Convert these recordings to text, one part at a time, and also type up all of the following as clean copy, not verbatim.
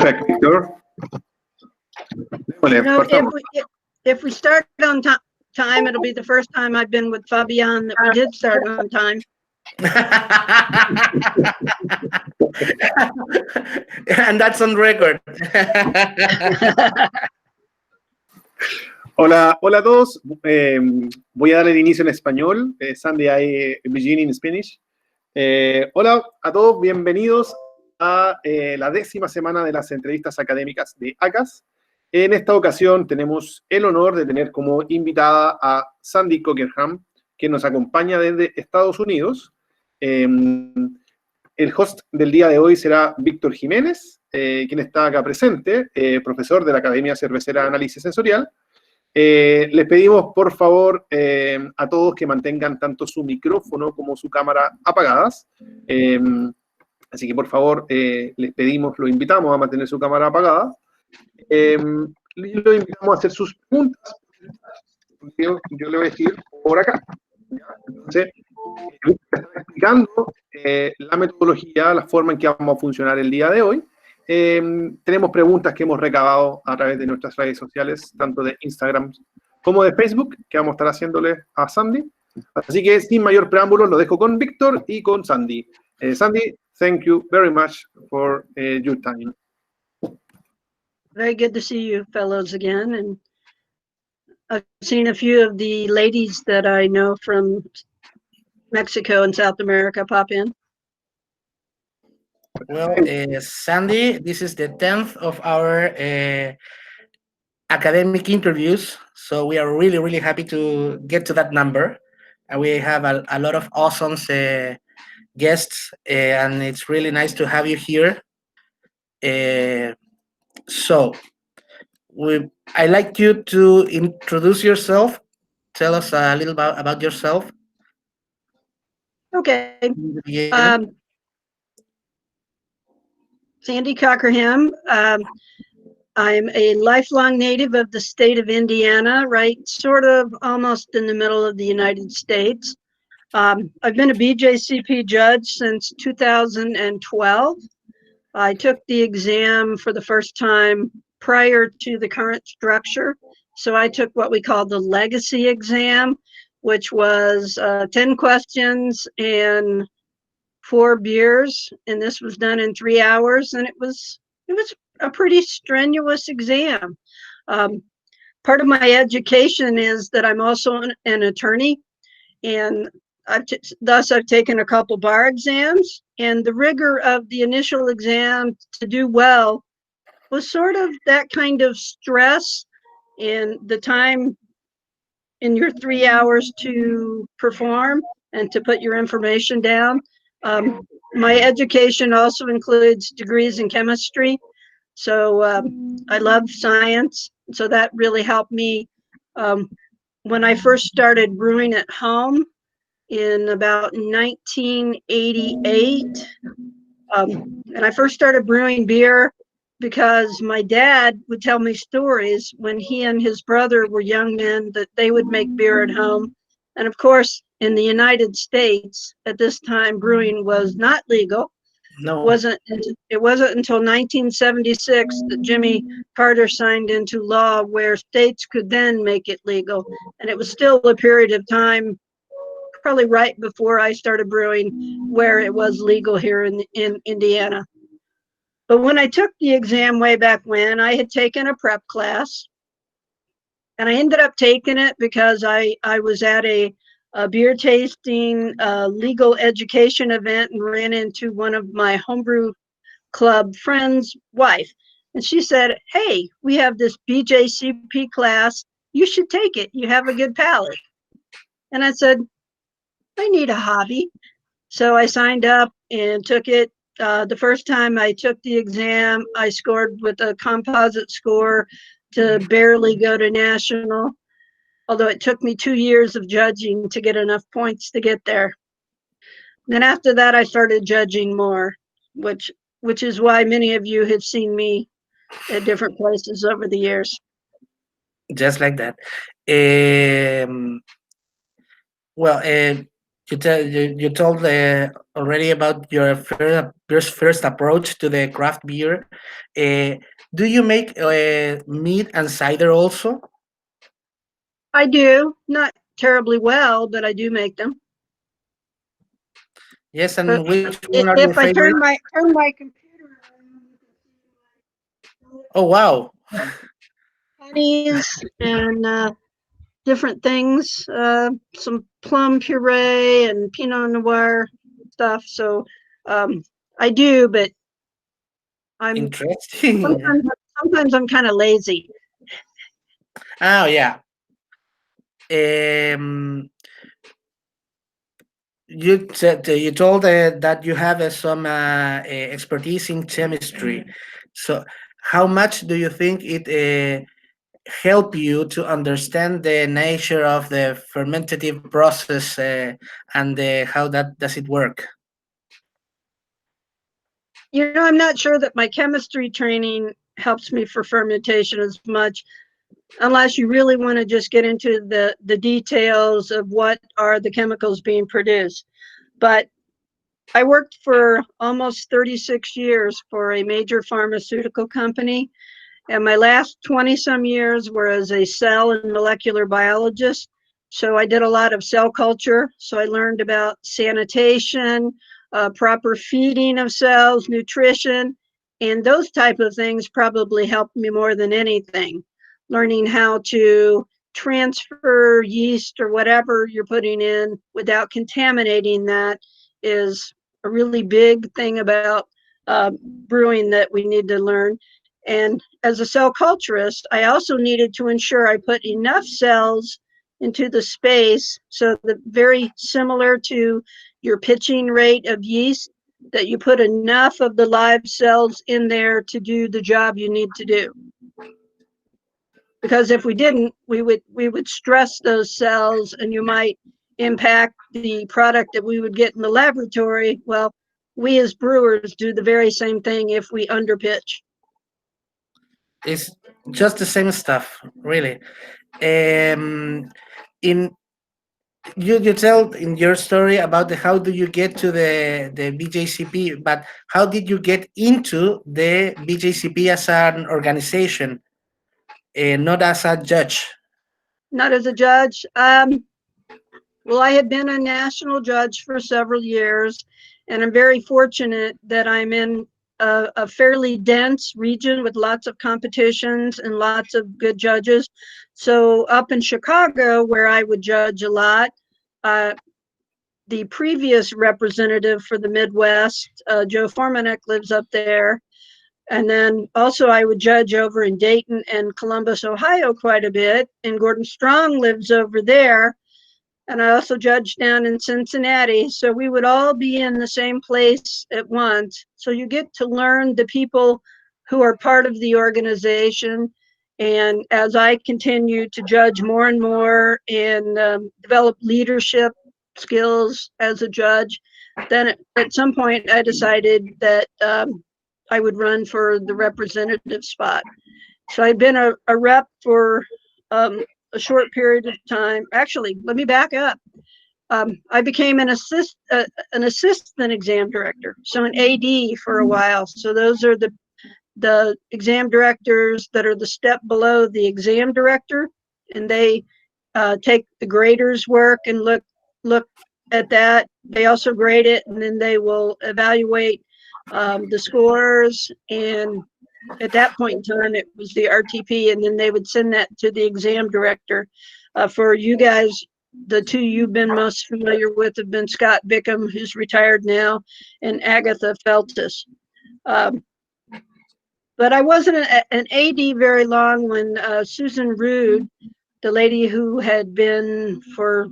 Perfect, Victor. If we start on time, it'll be the first time I've been with Fabian that we did start on time. And that's on record. Hola a todos. Voy a dar el inicio en español. Sandy, I begin in Spanish. Hola a todos, bienvenidos a la 10ª semana de las entrevistas académicas de ACAS. En esta ocasión tenemos el honor de tener como invitada a Sandy Cockerham, que nos acompaña desde Estados Unidos. El host del día de hoy será Víctor Jiménez, quien está acá presente, profesor de la Academia Cervecera de Análisis Sensorial. Les pedimos, por favor, a todos que mantengan tanto su micrófono como su cámara apagadas. Así que, por favor, les pedimos, los invitamos a mantener su cámara apagada. Los invitamos a hacer sus preguntas. Yo le voy a decir por acá. Entonces, está explicando la metodología, la forma en que vamos a funcionar el día de hoy. Tenemos preguntas que hemos recabado a través de nuestras redes sociales, tanto de Instagram como de Facebook, que vamos a estar haciéndole a Sandy. Así que, sin mayor preámbulo, lo dejo con Víctor y con Sandy. Sandy, thank you very much for your time. Very good to see you fellows again. And I've seen a few of the ladies that I know from Mexico and South America pop in. Well, Sandy, this is the 10th of our academic interviews. So we are really, really happy to get to that number. And we have a lot of awesome guests, and it's really nice to have you here. So I'd like you to introduce yourself. Tell us a little about yourself. Okay. Sandy Cockerham. I'm a lifelong native of the state of Indiana, right, sort of almost in the middle of the United States. I've been a BJCP judge since 2012. I took the exam for the first time prior to the current structure. So I took what we call the legacy exam, which was 10 questions and 4 beers. And this was done in 3 hours. And it was a pretty strenuous exam. Part of my education is that I'm also an attorney, and thus I've taken a couple bar exams, and the rigor of the initial exam to do well was sort of that kind of stress and the time in your 3 hours to perform and to put your information down. My education also includes degrees in chemistry, so I love science, so that really helped me. When I first started brewing at home in about 1988, and I first started brewing beer because my dad would tell me stories when he and his brother were young men that they would make beer at home. And of course, in the United States at this time, brewing was not legal. No. It wasn't until 1976 that Jimmy Carter signed into law where states could then make it legal. And it was still a period of time, probably right before I started brewing, where it was legal here in Indiana. But when I took the exam way back when, I had taken a prep class, and I ended up taking it because I was at a beer tasting legal education event and ran into one of my homebrew club friends' wife. And she said, "Hey, we have this BJCP class. You should take it. You have a good palate." And I said, "I need a hobby." So I signed up and took it. The first time I took the exam, I scored with a composite score to barely go to national, although it took me 2 years of judging to get enough points to get there. Then after that, I started judging more, which is why many of you have seen me at different places over the years. Just like that. You told already about your first approach to the craft beer. Uh, do you make mead and cider also? I do, not terribly well, but I do make them. Yes, But and which one are your if I favorite? turn my computer on, Oh wow! honey's and different things, some plum puree and Pinot Noir stuff. So I do, but I'm Interesting. sometimes I'm kind of lazy. Oh yeah. Um, you said you told that you have some expertise in chemistry. So, how much do you think it help you to understand the nature of the fermentative process and how that does it work? You know, I'm not sure that my chemistry training helps me for fermentation as much, unless you really want to just get into the details of what are the chemicals being produced. But I worked for almost 36 years for a major pharmaceutical company, and my last 20 some years were as a cell and molecular biologist. So I did a lot of cell culture. So I learned about sanitation, proper feeding of cells, nutrition, and those type of things probably helped me more than anything. Learning how to transfer yeast or whatever you're putting in without contaminating that is a really big thing about brewing that we need to learn. And as a cell culturist, I also needed to ensure I put enough cells into the space so that very similar to your pitching rate of yeast, that you put enough of the live cells in there to do the job you need to do. Because if we didn't, we would stress those cells and you might impact the product that we would get in the laboratory. Well, we as brewers do the very same thing if we underpitch. It's just the same stuff, really. In you tell in your story about how do you get to the BJCP, but how did you get into the BJCP as an organization, not as a judge? Not as a judge. Well, I had been a national judge for several years, and I'm very fortunate that I'm in a fairly dense region with lots of competitions and lots of good judges. So up in Chicago, where I would judge a lot, the previous representative for the Midwest, Joe Formanek, lives up there. And then also I would judge over in Dayton and Columbus, Ohio quite a bit. And Gordon Strong lives over there. And I also judged down in Cincinnati. So we would all be in the same place at once. So you get to learn the people who are part of the organization. And as I continue to judge more and more and develop leadership skills as a judge, then at some point I decided that I would run for the representative spot. So I'd been a rep for a short period of time. Actually, let me back up. I became an assistant exam director, so an AD for a while. So those are the exam directors that are the step below the exam director, and they take the graders' work and look at that. They also grade it, and then they will evaluate the scores. And at that point in time, it was the RTP, and then they would send that to the exam director. For you guys, the two you've been most familiar with have been Scott Bickham, who's retired now, and Agatha Feltus. But I wasn't an AD very long when Susan Rude, the lady who had been for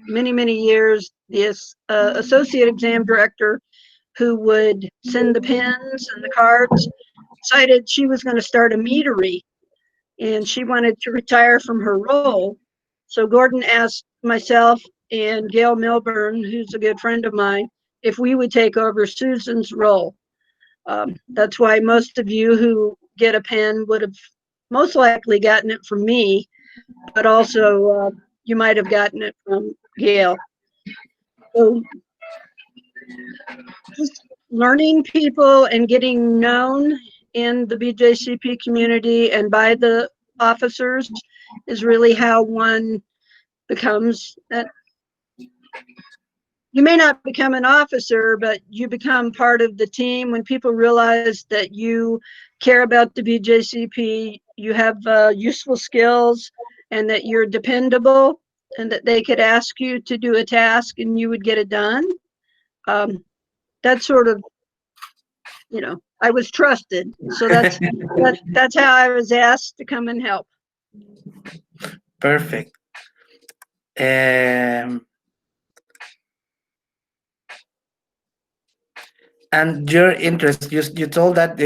many, many years the associate exam director, who would send the pins and the cards, decided she was going to start a meadery, and she wanted to retire from her role. So Gordon asked myself and Gail Milburn, who's a good friend of mine, if we would take over Susan's role. That's why most of you who get a pen would have most likely gotten it from me, but also you might have gotten it from Gail. So just learning people and getting known in the BJCP community and by the officers is really how one becomes that. You may not become an officer, but you become part of the team when people realize that you care about the BJCP, you have useful skills, and that you're dependable, and that they could ask you to do a task and you would get it done. That's sort of, I was trusted. So that's how I was asked to come and help. Perfect. And your interest, you told that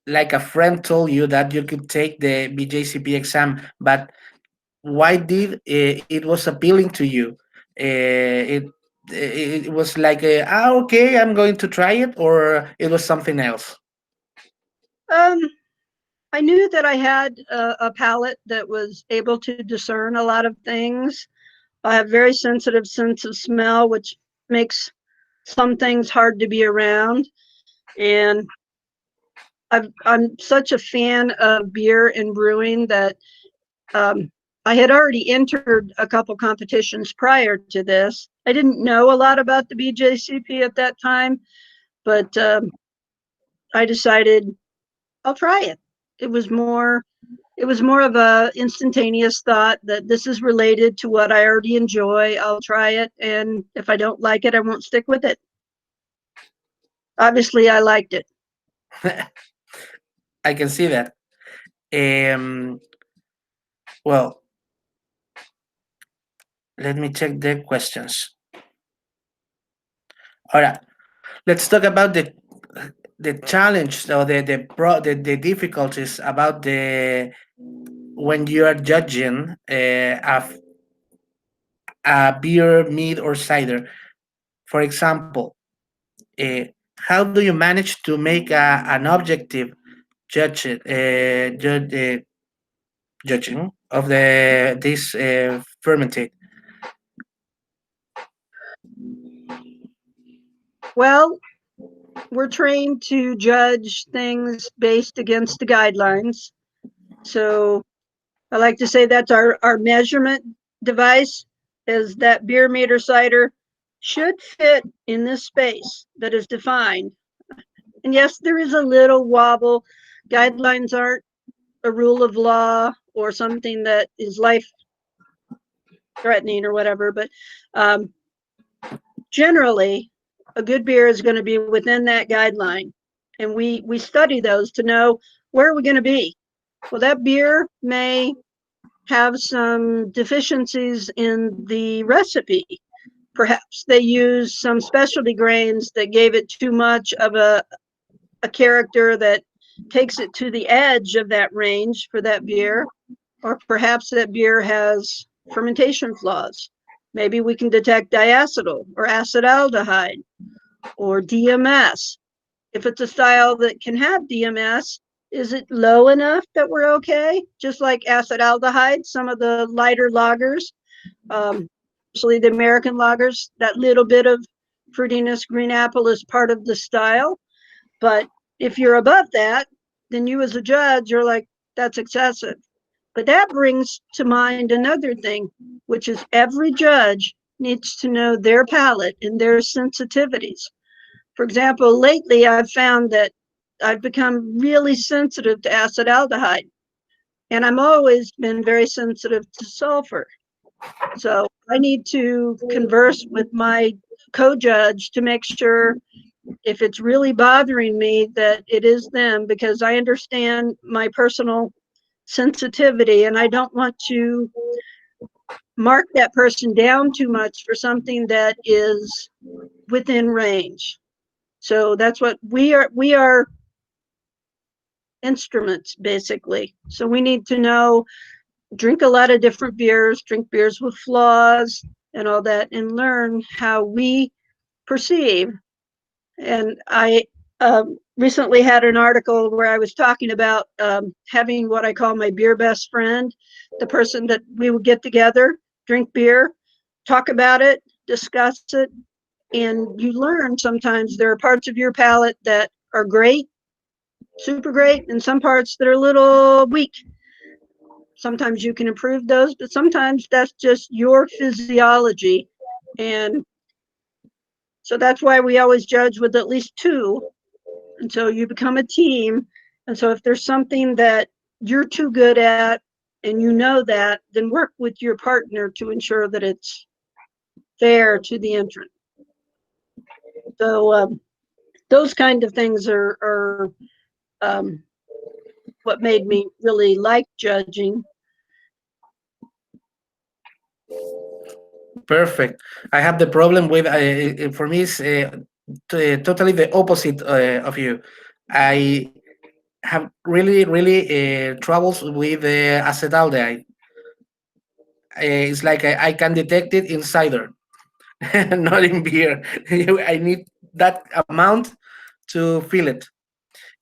like a friend told you that you could take the BJCP exam, but why did it was appealing to you? It was like, okay, I'm going to try it, or it was something else? I knew that I had a palate that was able to discern a lot of things. I have very sensitive sense of smell, which makes some things hard to be around. And I'm such a fan of beer and brewing that I had already entered a couple competitions prior to this. I didn't know a lot about the BJCP at that time, but I decided I'll try it. It was more of a instantaneous thought that this is related to what I already enjoy. I'll try it, and if I don't like it, I won't stick with it. Obviously, I liked it. I can see that. Well, let me check the questions. All right, let's talk about the challenge or the difficulties about the when you are judging a beer, mead, or cider. For example, how do you manage to make an objective judging of this fermented? Well, we're trained to judge things based against the guidelines. So I like to say that's our measurement device, is that beer, mead, or cider should fit in this space that is defined. And yes, there is a little wobble. Guidelines aren't a rule of law or something that is life threatening or whatever, but generally a good beer is going to be within that guideline. And we study those to know where are we going to be. Well, that beer may have some deficiencies in the recipe. Perhaps they used some specialty grains that gave it too much of a character that takes it to the edge of that range for that beer. Or perhaps that beer has fermentation flaws. Maybe we can detect diacetyl or acetaldehyde or DMS. If it's a style that can have DMS, is it low enough that we're okay? Just like acetaldehyde, some of the lighter lagers, especially the American lagers, that little bit of fruitiness, green apple is part of the style. But if you're above that, then you as a judge are like, that's excessive. But that brings to mind another thing, which is every judge needs to know their palate and their sensitivities. For example, lately I've found that I've become really sensitive to acetaldehyde, and I've always been very sensitive to sulfur. So I need to converse with my co-judge to make sure if it's really bothering me that it is them, because I understand my personal sensitivity and I don't want to mark that person down too much for something that is within range. So that's what we are instruments, basically. So we need to know, drink a lot of different beers, drink beers with flaws and all that, and learn how we perceive. And I recently had an article where I was talking about having what I call my beer best friend, the person that we would get together, drink beer, talk about it, discuss it, and you learn sometimes there are parts of your palate that are great, super great, and some parts that are a little weak. Sometimes you can improve those, but sometimes that's just your physiology. And so that's why we always judge with at least two until you become a team. And so if there's something that you're too good at and you know that, then work with your partner to ensure that it's fair to the entrant. So those kind of things are what made me really like judging. Perfect. I have the problem with, for me, it's totally the opposite of you. I have really troubles with acetaldehyde. It's like I can detect it in cider, not in beer. I need that amount to feel it.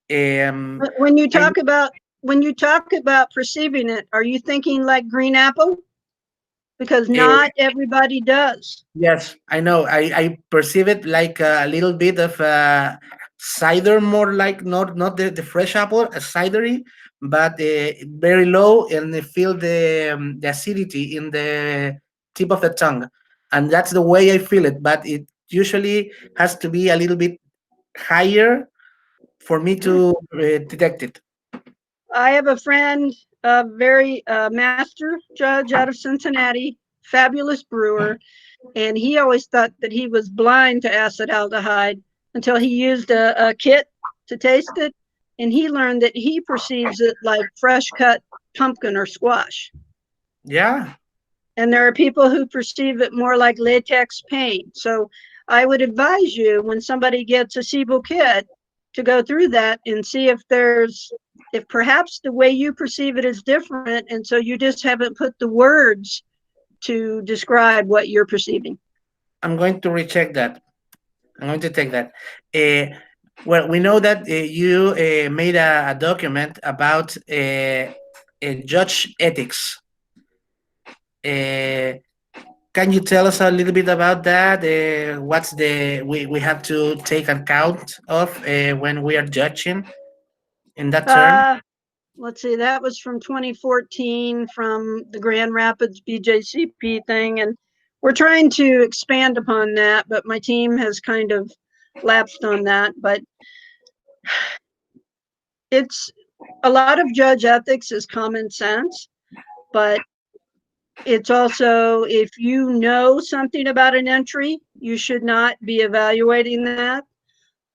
When you I, talk about perceiving it, are you thinking like green apple? Because not everybody does. yes, I know. I perceive it like a little bit of cider, more like not the fresh apple, a cidery, but very low, and I feel the acidity in the tip of the tongue, and that's the way I feel it. But it usually has to be a little bit higher for me to detect it. I have a friend, a very master judge out of Cincinnati, fabulous brewer, and he always thought that he was blind to acetaldehyde until he used a kit to taste it, and he learned that he perceives it like fresh cut pumpkin or squash. Yeah, And there are people who perceive it more like latex paint. So I would advise you, when somebody gets a SIBO kit, to go through that and see if perhaps the way you perceive it is different, and so you just haven't put the words to describe what you're perceiving. I'm going to recheck that. I'm going to take that. Well, we know that you made a document about judge ethics. Uh, can you tell us a little bit about that? What's we have to take account of when we are judging in that term? Let's see, that was from 2014 from the Grand Rapids BJCP thing, and we're trying to expand upon that, but my team has kind of lapsed on that. But it's a lot of judge ethics is common sense, but it's also, if you know something about an entry, you should not be evaluating that.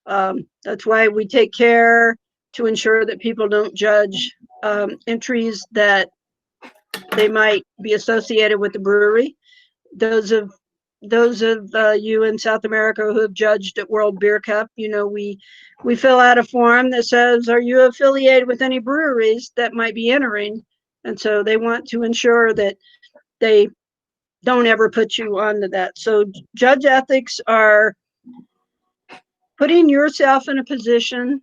That's why we take care to ensure that people don't judge entries that they might be associated with the brewery. Those of you in South America who have judged at World Beer Cup, we fill out a form that says, are you affiliated with any breweries that might be entering? And so they want to ensure that they don't ever put you onto that. So judge ethics are putting yourself in a position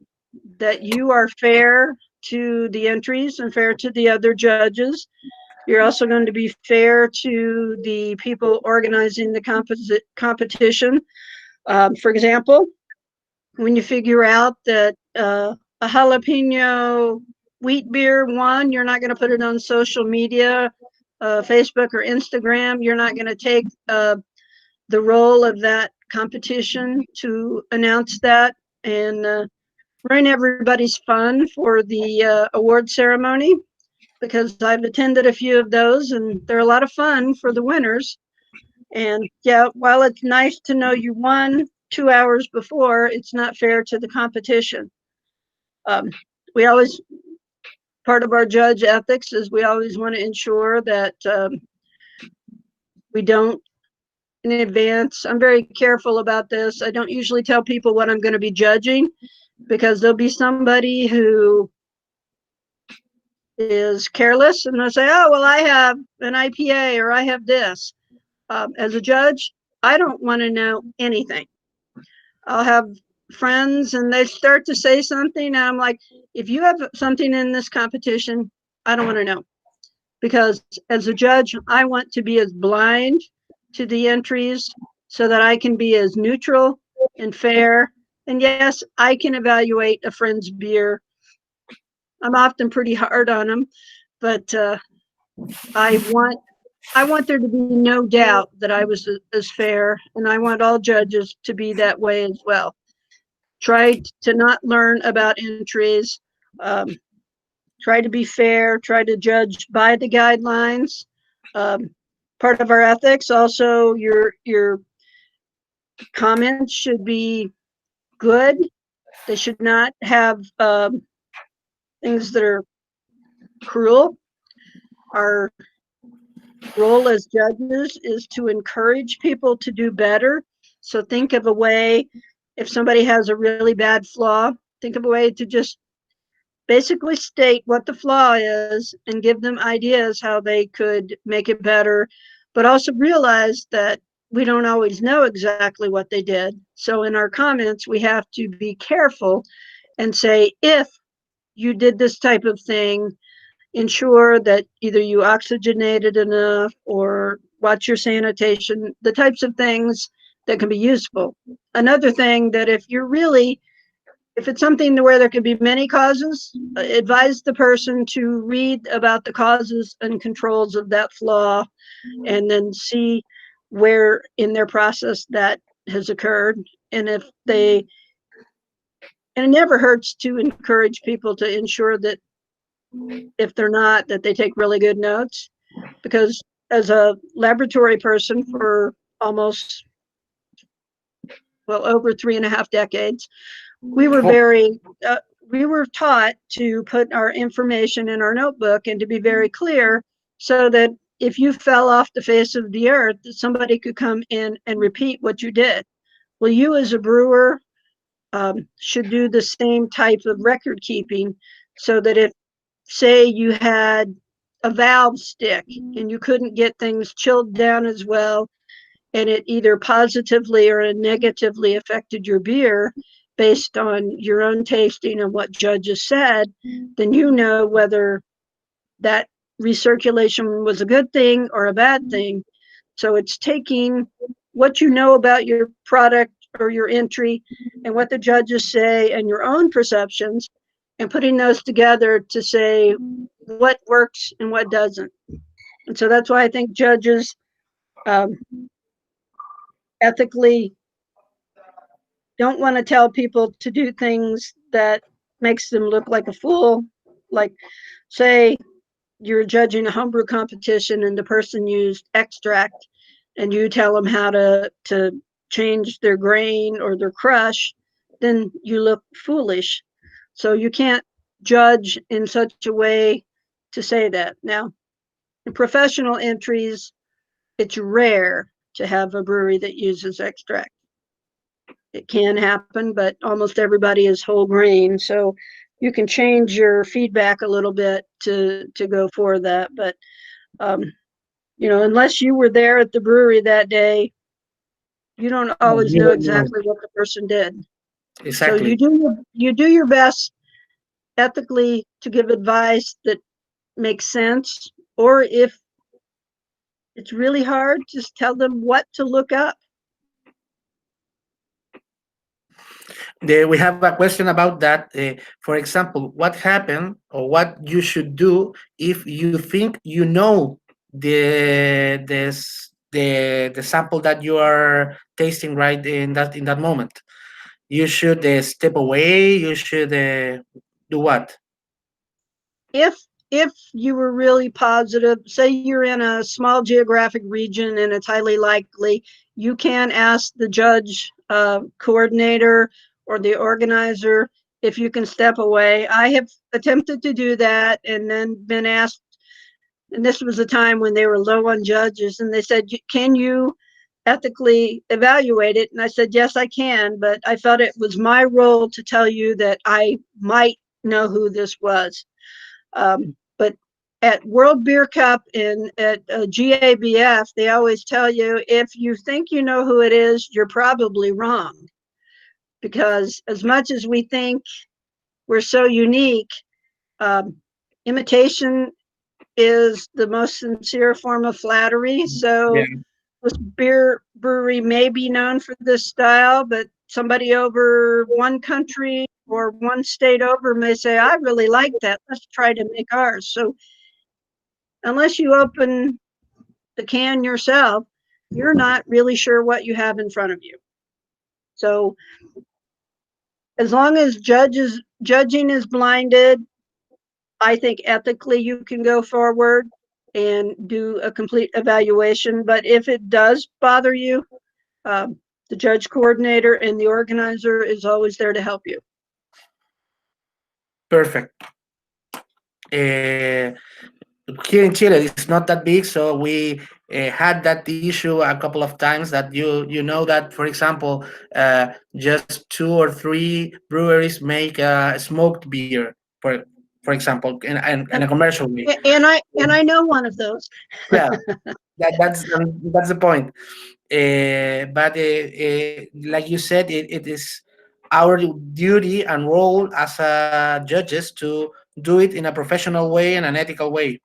that you are fair to the entries and fair to the other judges. You're also going to be fair to the people organizing the competition. For example, when you figure out that a jalapeno wheat beer won, you're not going to put it on social media, Facebook or Instagram. You're not going to take the role of that competition to announce that and ruin everybody's fun for the award ceremony, because I've attended a few of those and they're a lot of fun for the winners. And yeah, while it's nice to know you won 2 hours before, it's not fair to the competition. We always, part of our judge ethics is we always want to ensure that we don't in advance. I'm very careful about this. I don't usually tell people what I'm going to be judging, because there'll be somebody who is careless and they'll say, oh, well, I have an IPA or I have this. As a judge, I don't want to know anything. I'll have friends and they start to say something and I'm like, if you have something in this competition, I don't want to know. Because as a judge, I want to be as blind to the entries so that I can be as neutral and fair. And yes, I can evaluate a friend's beer. I'm often pretty hard on them, but I want there to be no doubt that I was as fair, and I want all judges to be that way as well. Try to not learn about entries. Try to be fair. Try to judge by the guidelines. Part of our ethics, also, your comments should be good. They should not have things that are cruel. Our role as judges is to encourage people to do better. So think of a way, if somebody has a really bad flaw, think of a way to just basically state what the flaw is and give them ideas how they could make it better, but also realize that we don't always know exactly what they did. So in our comments, we have to be careful and say, if you did this type of thing, ensure that either you oxygenated enough or watch your sanitation, the types of things that can be useful. Another thing, that if it's something where there could be many causes, advise the person to read about the causes and controls of that flaw, and then see where in their process that has occurred. And it never hurts to encourage people to ensure that if they're not, that they take really good notes, because as a laboratory person for almost, well, over 3.5 decades, we were we were taught to put our information in our notebook and to be very clear, so that if you fell off the face of the earth, that somebody could come in and repeat what you did. Well, you as a brewer should do the same type of record keeping, so that if, say, you had a valve stick and you couldn't get things chilled down as well, and it either positively or negatively affected your beer based on your own tasting and what judges said, then you know whether that recirculation was a good thing or a bad thing. So it's taking what you know about your product or your entry and what the judges say and your own perceptions, and putting those together to say what works and what doesn't. And so that's why I think judges ethically don't want to tell people to do things that makes them look like a fool. Like, say you're judging a homebrew competition and the person used extract, and you tell them how to change their grain or their crush, then you look foolish. So you can't judge in such a way to say that. Now, in professional entries, it's rare to have a brewery that uses extract. It can happen, but almost everybody is whole grain. So you can change your feedback a little bit to go for that. But, unless you were there at the brewery that day, you don't always know exactly what the person did. Exactly. So you do your best ethically to give advice that makes sense, or if it's really hard, just tell them what to look up. We have a question about that. For example, what happened or what you should do if you think you know the sample that you are tasting right in that moment. You should step away. You should do what? If you were really positive, say you're in a small geographic region and it's highly likely, you can ask the judge coordinator or the organizer if you can step away. I have attempted to do that and then been asked, and this was a time when they were low on judges, and they said, can you ethically evaluate it? And I said, yes, I can, but I felt it was my role to tell you that I might know who this was. But at World Beer Cup and at GABF, they always tell you, if you think you know who it is, you're probably wrong. Because as much as we think we're so unique, imitation is the most sincere form of flattery. So this brewery may be known for this style, but somebody over one country or one state over may say, I really like that. Let's try to make ours. So unless you open the can yourself, you're not really sure what you have in front of you. So as long as judging is blinded, I think ethically you can go forward and do a complete evaluation. But if it does bother you, the judge coordinator and the organizer is always there to help you. Perfect. Here in Chile, it's not that big, so we had that issue a couple of times. That you know that, for example, just 2 or 3 breweries make smoked beer, for example, in a commercial way. And I know one of those. Yeah, that's the point. But like you said, it is our duty and role as judges to do it in a professional way and an ethical way.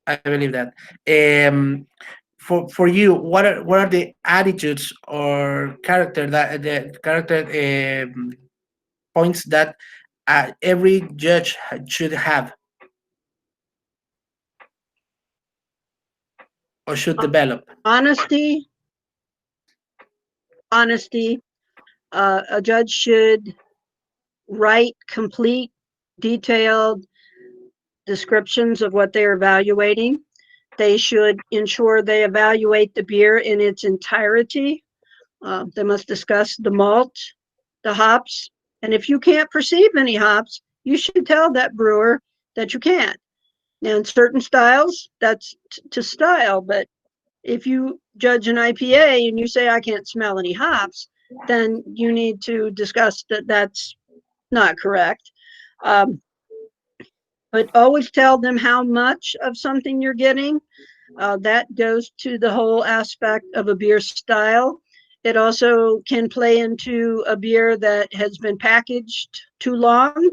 I believe that. For you, what are the attitudes or character points that every judge should have or should develop? Honesty. A judge should write complete, detailed descriptions of what they're evaluating. They should ensure they evaluate the beer in its entirety. They must discuss the malt, the hops, and if you can't perceive any hops, you should tell that brewer that you can't. Now, in certain styles, that's to style, but if you judge an IPA and you say, I can't smell any hops, then you need to discuss that that's not correct. But always tell them how much of something you're getting. That goes to the whole aspect of a beer style. It also can play into a beer that has been packaged too long.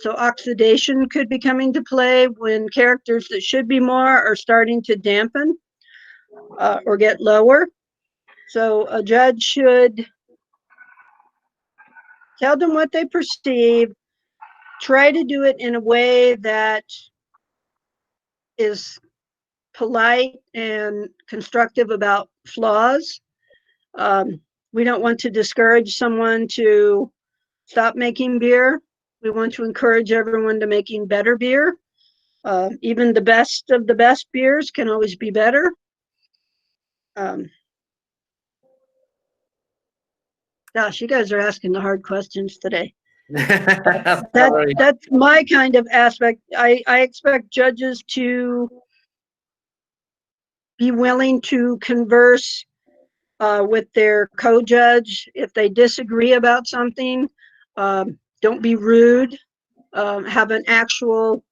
So oxidation could be coming to play when characters that should be more are starting to dampen or get lower. So a judge should tell them what they perceive, try to do it in a way that is polite and constructive about flaws. We don't want to discourage someone to stop making beer. We want to encourage everyone to making better beer. Even the best of the best beers can always be better. Gosh, you guys are asking the hard questions today. That's my kind of aspect. I expect judges to be willing to converse with their co-judge. If they disagree about something, don't be rude. Have an actual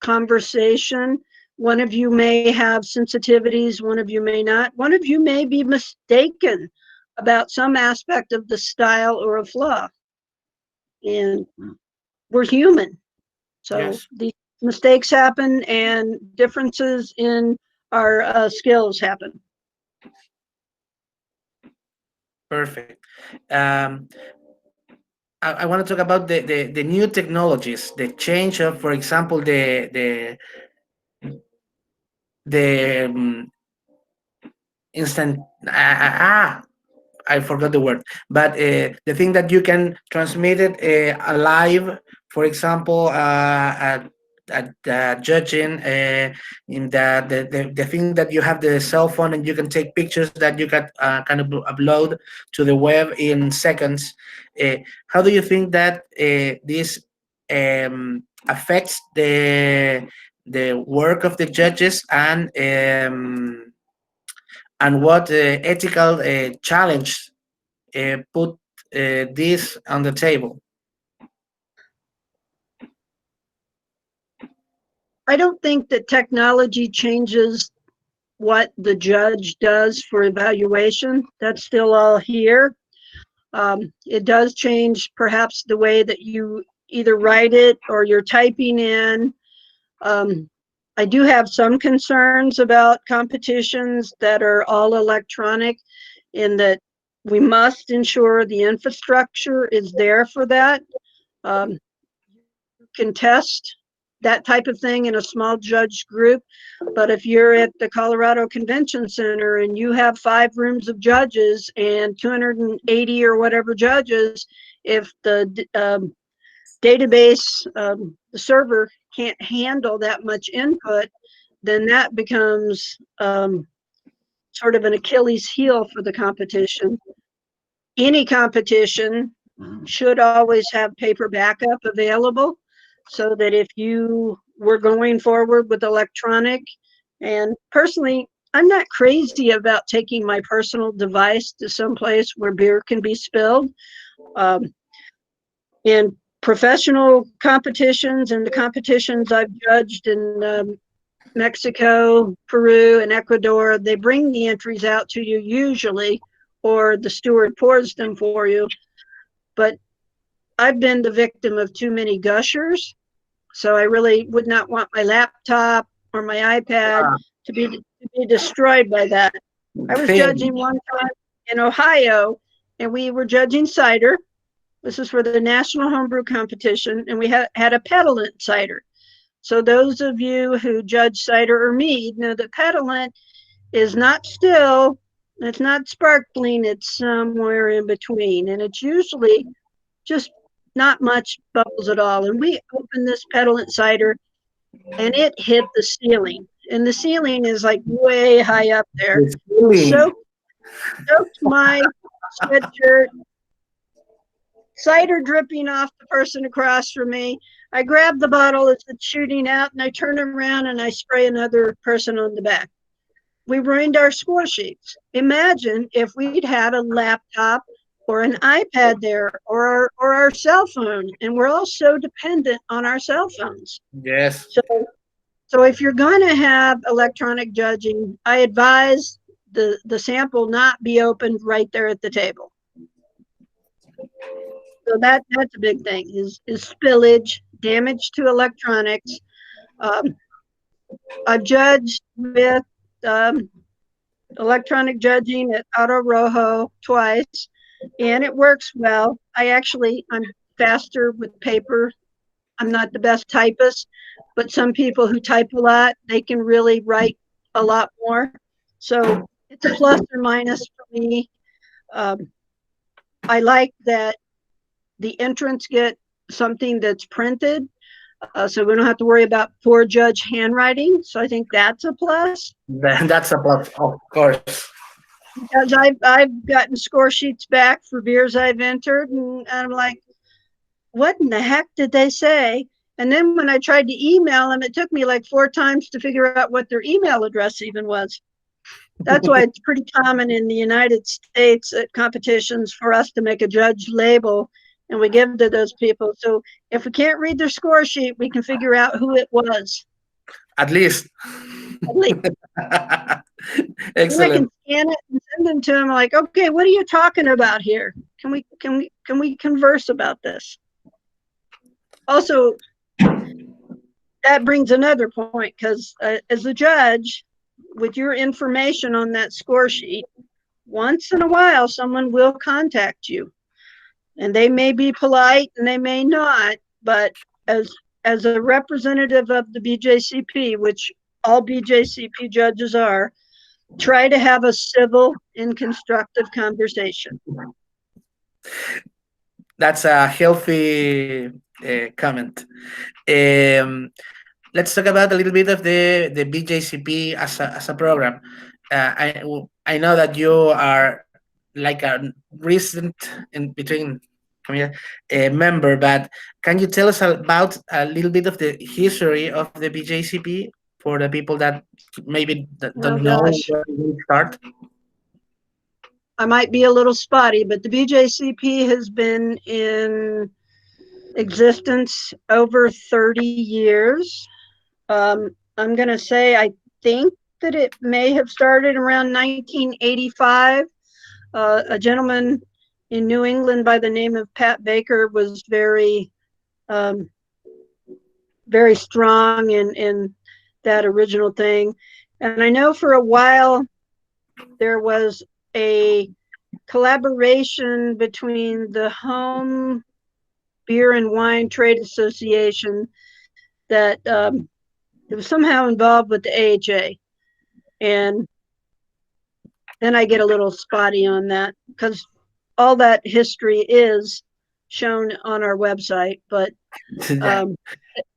conversation. One of you may have sensitivities, one of you may not. One of you may be mistaken about some aspect of the style or a flaw. And we're human. So yes, these mistakes happen and differences in our skills happen. Perfect. I want to talk about the new technologies, the change of, for example, the instant I forgot the word, but the thing that you can transmit it alive, for example, at judging, in the thing that you have the cell phone and you can take pictures that you can kind of upload to the web in seconds. How do you think that this affects the work of the judges, and what ethical challenge put this on the table? I don't think that technology changes what the judge does for evaluation. That's still all here. It does change perhaps the way that you either write it or you're typing in. I do have some concerns about competitions that are all electronic, in that we must ensure the infrastructure is there for that. You can test that type of thing in a small judge group, but if you're at the Colorado Convention Center and you have 5 rooms of judges and 280 or whatever judges, if the database, the server can't handle that much input, then that becomes sort of an Achilles heel for the competition. Any competition should always have paper backup available, so that if you were going forward with electronic, and personally, I'm not crazy about taking my personal device to some place where beer can be spilled. In professional competitions and the competitions I've judged in Mexico, Peru, and Ecuador, they bring the entries out to you usually, or the steward pours them for you. But I've been the victim of too many gushers, so I really would not want my laptop or my iPad to be destroyed by that. I was judging one time in Ohio, and we were judging cider. This is for the National Homebrew Competition, and we had a petulant cider. So those of you who judge cider or mead know that petulant is not still, it's not sparkling, it's somewhere in between, and it's usually just not much bubbles at all. And we opened this petulant cider, and it hit the ceiling, and the ceiling is like way high up there. Soaked my sweatshirt, cider dripping off the person across from me. I grab the bottle as it's shooting out, and I turn around and I spray another person on the back. We ruined our score sheets. Imagine if we'd had a laptop or an iPad there, or our cell phone, and we're all so dependent on our cell phones. Yes. So if you're going to have electronic judging, I advise the sample not be opened right there at the table. So that's a big thing, is spillage, damage to electronics. I've judged with electronic judging at Auto Rojo twice, and it works well. I'm faster with paper. I'm not the best typist, but some people who type a lot, they can really write a lot more. So it's a plus or minus for me. I like that the entrants get something that's printed, so we don't have to worry about poor judge handwriting. So I think that's a plus. That's a plus, of course. Because I've gotten score sheets back for beers I've entered, and I'm like, what in the heck did they say? And then when I tried to email them, it took me like 4 times to figure out what their email address even was. That's why it's pretty common in the United States at competitions for us to make a judge label, and we give to those people. So if we can't read their score sheet, we can figure out who it was. At least. Excellent. And I can scan it and send them to them like, okay, what are you talking about here? Can we converse about this? Also, that brings another point, because as a judge, with your information on that score sheet, once in a while, someone will contact you. And they may be polite and they may not, but as a representative of the BJCP, which all BJCP judges are, try to have a civil and constructive conversation. That's a healthy comment. Let's talk about a little bit of the BJCP as a program. I know that you are like a recent in between member, but can you tell us about a little bit of the history of the BJCP for the people that maybe don't know where we start? I might be a little spotty, but the BJCP has been in existence over 30 years. I'm going to say I think that it may have started around 1985. A gentleman in New England by the name of Pat Baker was very strong in that original thing. And I know for a while there was a collaboration between the Home Beer and Wine Trade Association that it was somehow involved with the AHA. And then I get a little spotty on that because all that history is shown on our website. But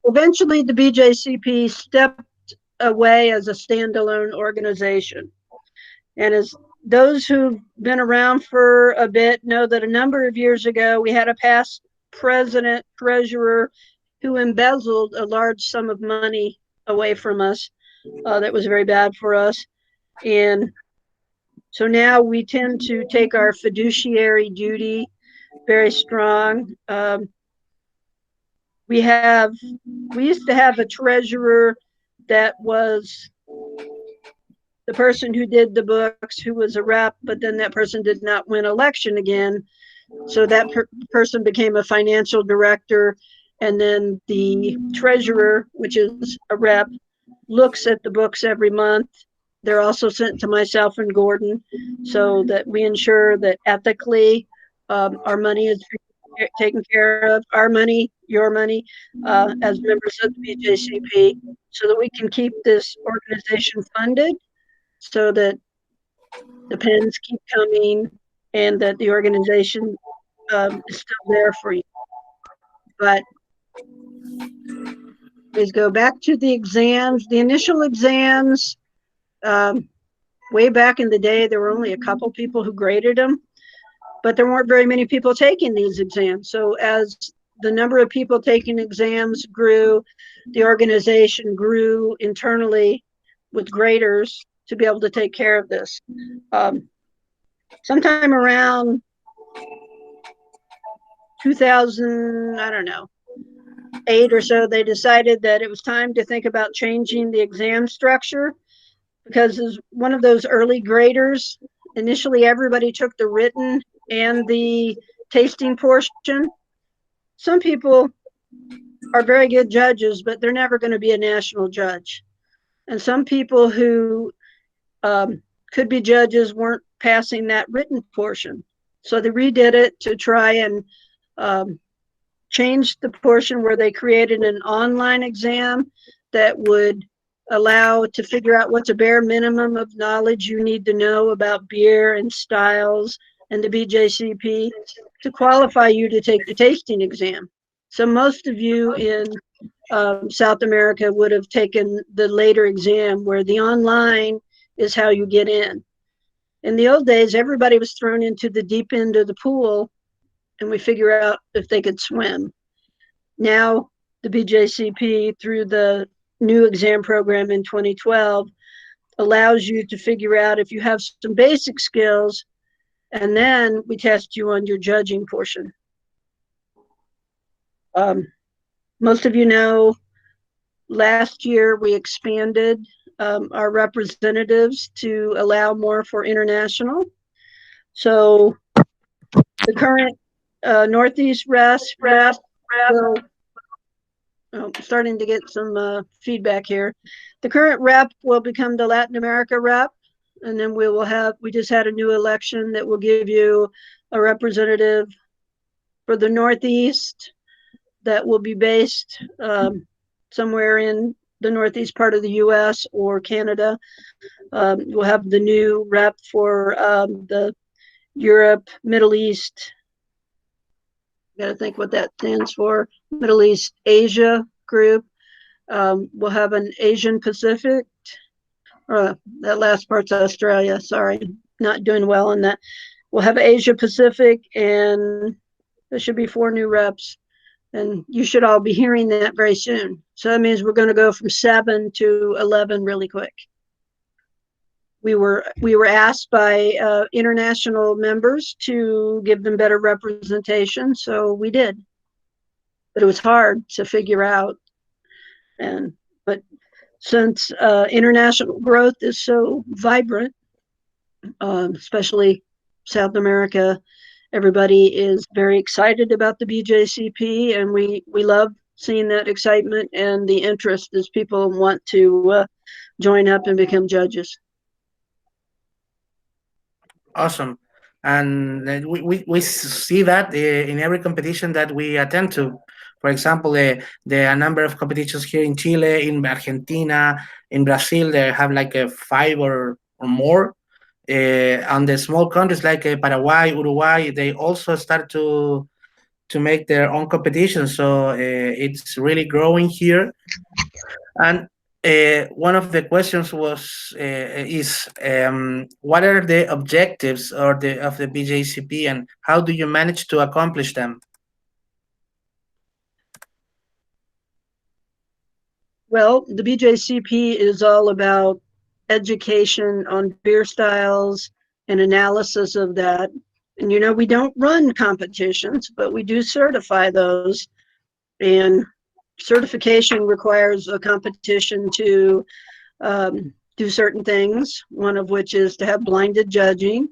eventually the BJCP stepped away as a standalone organization. And as those who've been around for a bit know that a number of years ago, we had a past president treasurer who embezzled a large sum of money away from us. That was very bad for us. And so now we tend to take our fiduciary duty very strong. We used to have a treasurer that was the person who did the books, who was a rep, but then that person did not win election again. So that person became a financial director. And then the treasurer, which is a rep, looks at the books every month. They're also sent to myself and Gordon so that we ensure that ethically our money is taken care of, our money, your money, as members of the BJCP, so that we can keep this organization funded, so that the pens keep coming and that the organization is still there for you. But please go back to the exams. The initial exams, way back in the day, there were only a couple people who graded them, but there weren't very many people taking these exams. So as the number of people taking exams grew, the organization grew internally with graders to be able to take care of this. Sometime around 2000, I don't know, 8 or so, they decided that it was time to think about changing the exam structure, because as one of those early graders, initially everybody took the written and the tasting portion. Some people are very good judges, but they're never going to be a national judge. And some people who could be judges weren't passing that written portion. So they redid it to try and change the portion where they created an online exam that would allow to figure out what's a bare minimum of knowledge you need to know about beer and styles and the BJCP to qualify you to take the tasting exam. So most of you in South America would have taken the later exam, where the online is how you get in. In the old days, everybody was thrown into the deep end of the pool and we figure out if they could swim. Now the BJCP, through the new exam program in 2012, allows you to figure out if you have some basic skills, and then we test you on your judging portion. Most of you know, last year we expanded our representatives to allow more for international. So the current Northeast rep, starting to get some feedback here. The current rep will become the Latin America rep, and then we just had a new election that will give you a representative for the Northeast that will be based somewhere in the Northeast part of the US or Canada. We'll have the new rep for the Europe, Middle East. Got to think what that stands for. Middle East, Asia group. We'll have an Asian Pacific. That last part's Australia. Sorry, not doing well on that. We'll have Asia Pacific, and there should be 4 new reps. And you should all be hearing that very soon. So that means we're going to go from 7 to 11 really quick. We were asked by international members to give them better representation, so we did. But it was hard to figure out. But since international growth is so vibrant, especially South America, everybody is very excited about the BJCP, and we love seeing that excitement and the interest as people want to join up and become judges. Awesome. And we see that in every competition that we attend to. For example, the number of competitions here in Chile, in Argentina, in Brazil, they have like 5 or more. On the small countries like Paraguay, Uruguay, they also start to make their own competitions. So it's really growing here. And one of the questions was is what are the objectives of the BJCP, and how do you manage to accomplish them? Well, the BJCP is all about education on beer styles and analysis of that. And, you know, we don't run competitions, but we do certify those. And certification requires a competition to do certain things, one of which is to have blinded judging.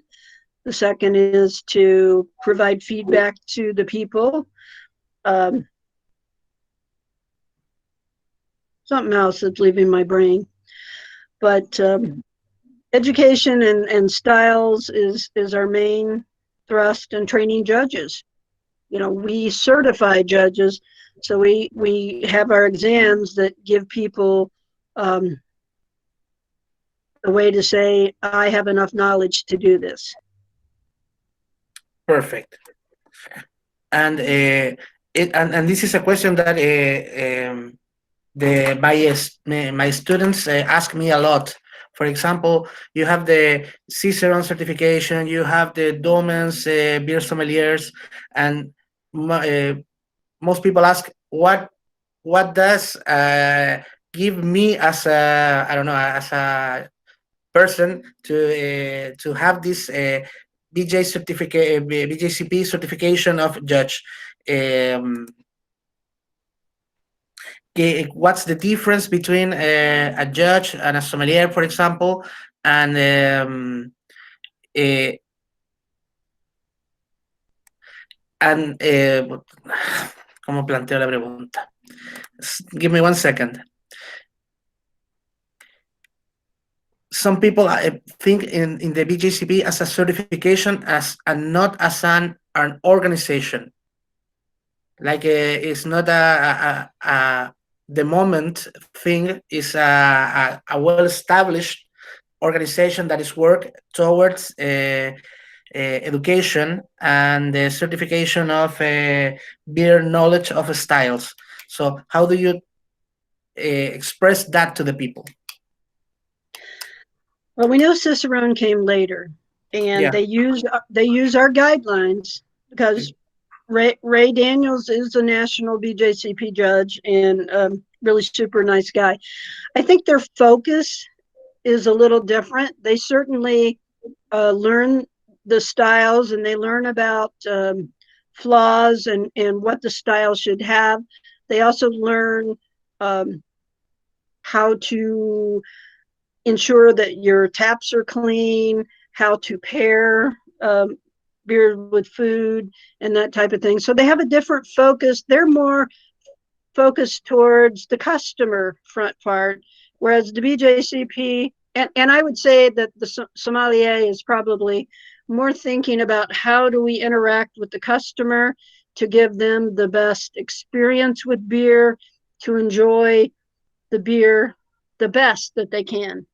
The second is to provide feedback to the people. Something else that's leaving my brain. But education and styles is our main thrust in training judges. You know, we certify judges, so we have our exams that give people a way to say, I have enough knowledge to do this. Perfect. And this is a question that my students ask me a lot. For example, you have the Cicerone certification, you have the Domens beer sommeliers, and most people ask what does give me as a, I don't know, as a person to have this BJCP certification of judge. What's the difference between a judge and a sommelier, for example, and ¿cómo planteo la pregunta? Give me 1 second. Some people think in the BJCP as a certification and not as an organization. Like it's not the moment thing, is a well-established organization that is work towards education and the certification of beer knowledge of styles. So how do you express that to the people? Well, we know Cicerone came later, and they use our guidelines because Ray Daniels is a national BJCP judge and really super nice guy. I think their focus is a little different. They certainly learn the styles, and they learn about flaws and what the style should have. They also learn how to ensure that your taps are clean, how to pair beer with food and that type of thing. So they have a different focus. They're more focused towards the customer front part, whereas the BJCP, and I would say that the sommelier is probably more thinking about how do we interact with the customer to give them the best experience with beer, to enjoy the beer the best that they can.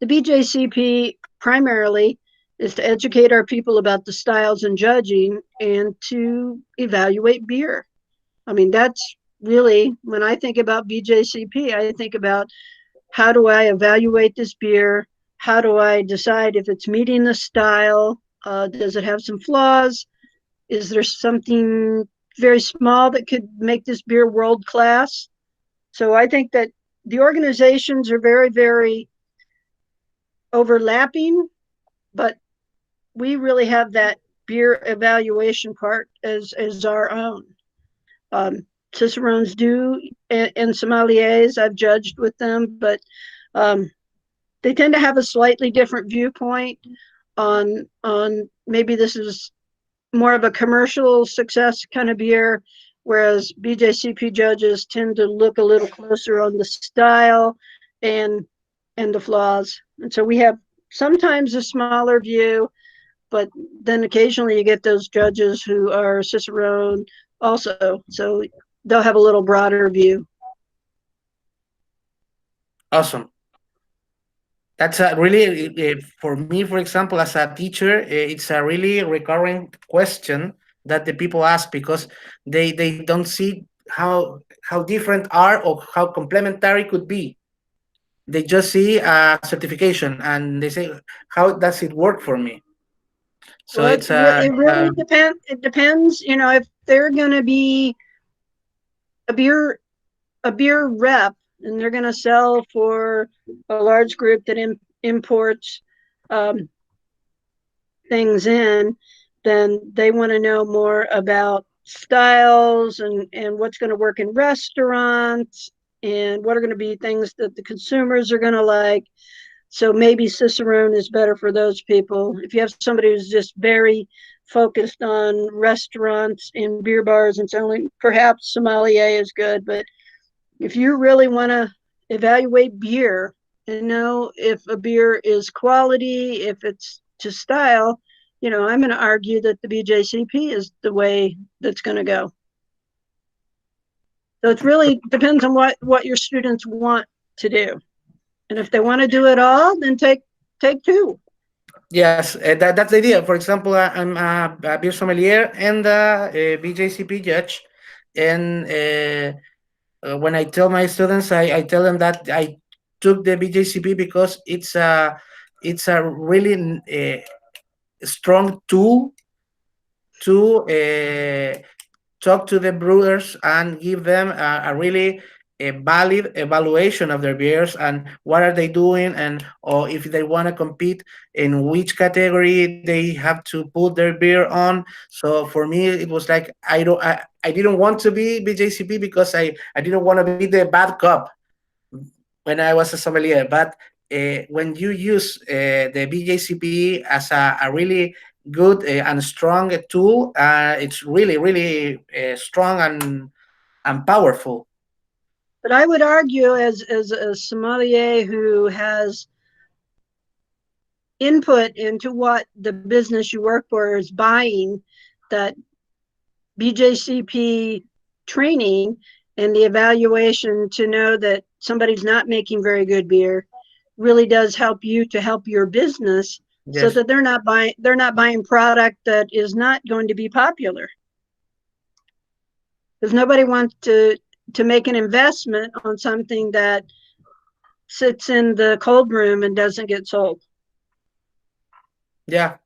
The BJCP primarily is to educate our people about the styles and judging and to evaluate beer. I mean, that's really, when I think about BJCP, I think about how do I evaluate this beer? How do I decide if it's meeting the style? Does it have some flaws? Is there something very small that could make this beer world class? So I think that the organizations are very, very overlapping, but we really have that beer evaluation part as our own. Cicerones do, and sommeliers, I've judged with them, but they tend to have a slightly different viewpoint on maybe this is more of a commercial success kind of beer, whereas BJCP judges tend to look a little closer on the style and the flaws. And so we have sometimes a smaller view, but then occasionally you get those judges who are Cicerone also. So they'll have a little broader view. Awesome. That's a really, for me, for example, as a teacher, it's a really recurring question that the people ask because they don't see how different are or how complementary could be. They just see a certification and they say, how does it work for me? So Well, it's it really depends. It depends, if they're going to be a beer rep and they're going to sell for a large group that imports things in, then they want to know more about styles and what's going to work in restaurants and what are going to be things that the consumers are going to like. So maybe Cicerone is better for those people. If you have somebody who's just very focused on restaurants and beer bars and selling, perhaps sommelier is good. But if you really want to evaluate beer and know if a beer is quality, if it's to style, I'm going to argue that the BJCP is the way that's going to go. So it really depends on what your students want to do. And if they want to do it all, then take two. yes, that's the idea. For example, I'm a beer sommelier and a BJCP judge, and when I tell my students, I tell them that I took the BJCP because it's a really strong tool to talk to the brewers and give them a really a valid evaluation of their beers and what are they doing, and or if they want to compete, in which category they have to put their beer on. So for me it was like I didn't want to be BJCP because I didn't want to be the bad cop when I was a sommelier. But when you use the BJCP as a really good and strong tool, it's really, really strong and powerful. But I would argue, as a sommelier who has input into what the business you work for is buying, that BJCP training and the evaluation to know that somebody's not making very good beer really does help you to help your business, so Yes. that they're not buying product that is not going to be popular, because nobody wants to make an investment on something that sits in the cold room and doesn't get sold. Yeah.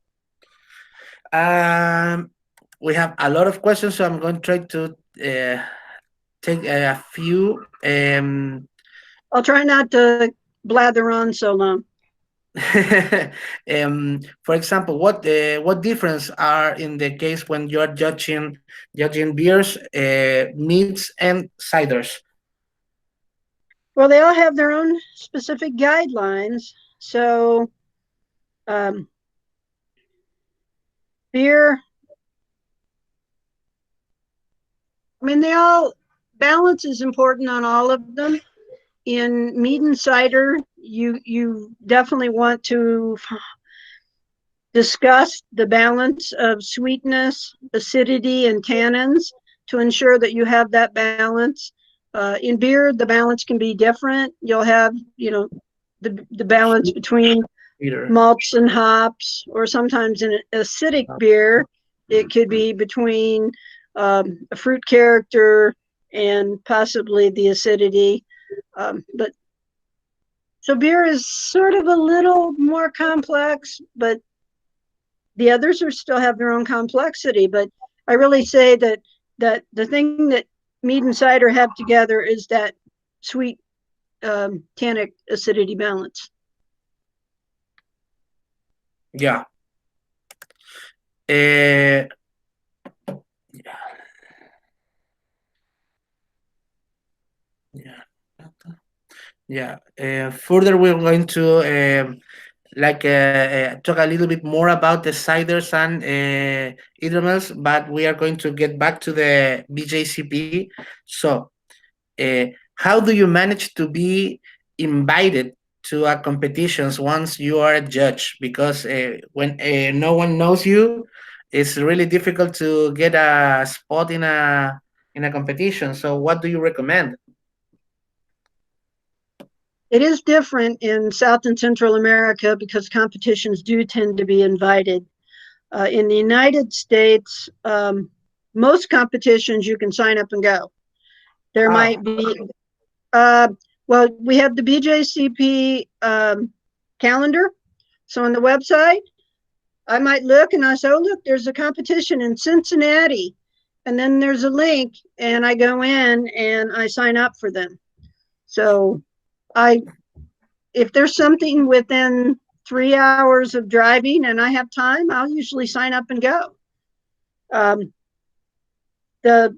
Um, we have a lot of questions, so I'm going to try to take a few. I'll try not to blather on so long. For example, what difference are in the case when you're judging beers, meats, and ciders? Well, they all have their own specific guidelines. So, beer, I mean, balance is important on all of them. In meat and cider, you definitely want to discuss the balance of sweetness, acidity, and tannins to ensure that you have that balance. In beer, the balance can be different. You'll have, the balance between Peter. malts and hops, or sometimes in acidic beer, it could be between a fruit character and possibly the acidity. But so beer is sort of a little more complex, but the others are still have their own complexity. But I really say that the thing that mead and cider have together is that sweet tannic acidity balance. Yeah. Uh, yeah. Yeah. Further, we're going to like talk a little bit more about the ciders and hydromels, but we are going to get back to the BJCP. So, how do you manage to be invited to a competitions once you are a judge? Because when no one knows you, it's really difficult to get a spot in a competition. So, what do you recommend? It is different in South and Central America because competitions do tend to be invited. In the United States, most competitions you can sign up and go. There might be, well, we have the BJCP calendar. So on the website, I might look and I say, oh, look, there's a competition in Cincinnati. And then there's a link and I go in and I sign up for them. So if there's something within 3 hours of driving and I have time, I'll usually sign up and go. The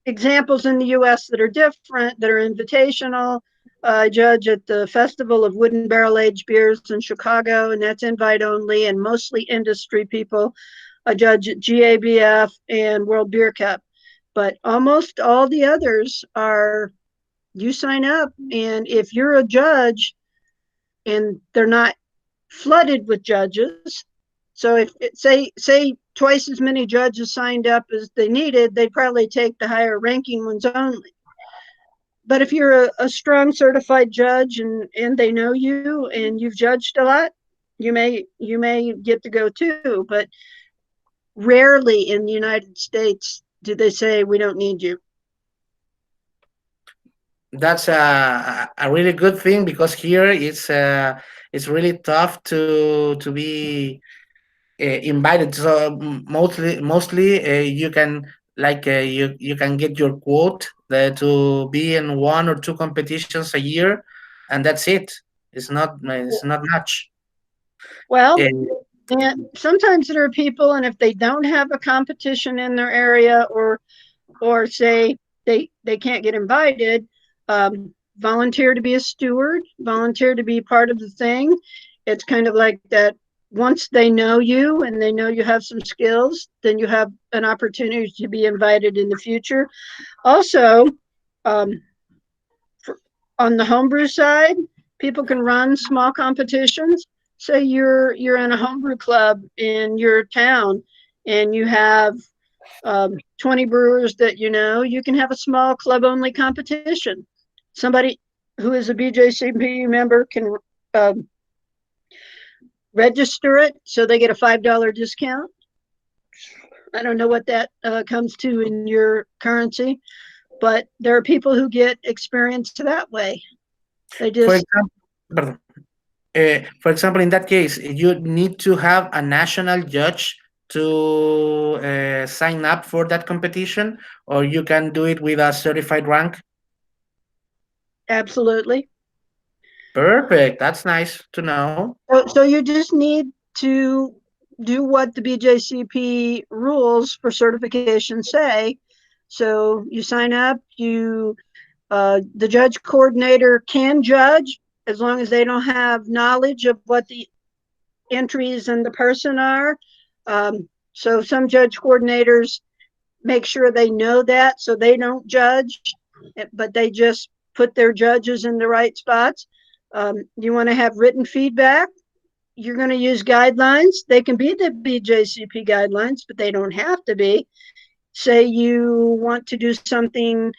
examples in the US that are different, that are invitational, I judge at the Festival of Wooden Barrel Aged Beers in Chicago, and that's invite only and mostly industry people. I judge at GABF and World Beer Cup. But almost all the others are, you sign up, and if you're a judge and they're not flooded with judges, so if say twice as many judges signed up as they needed, they'd probably take the higher ranking ones only. But if you're a strong certified judge and they know you and you've judged a lot, you may get to go too. But rarely in the United States do they say we don't need you. That's a really good thing, because here it's really tough to be invited. So mostly you can, like you can get your quote to be in 1 or 2 competitions a year, and that's it. It's not much. Well, Uh, and sometimes there are people, and if they don't have a competition in their area, or say they can't get invited, volunteer to be a steward, volunteer to be part of the thing. It's kind of like that. Once they know you and they know you have some skills, then you have an opportunity to be invited in the future. Also, on the homebrew side, people can run small competitions. Say you're in a homebrew club in your town and you have 20 brewers that you can have a small club only competition. Somebody who is a BJCP member can register it, so they get a $5 discount. I don't know what that comes to in your currency, but there are people who get experience that way. They just for example, in that case, you need to have a national judge to sign up for that competition, or you can do it with a certified rank. Absolutely. Perfect. That's nice to know. So you just need to do what the BJCP rules for certification say. So you sign up, the judge coordinator can judge as long as they don't have knowledge of what the entries and the person are. So some judge coordinators make sure they know that, so they don't judge, but they just put their judges in the right spots. You want to have written feedback. You're going to use guidelines. They can be the BJCP guidelines, but they don't have to be. Say you want to do something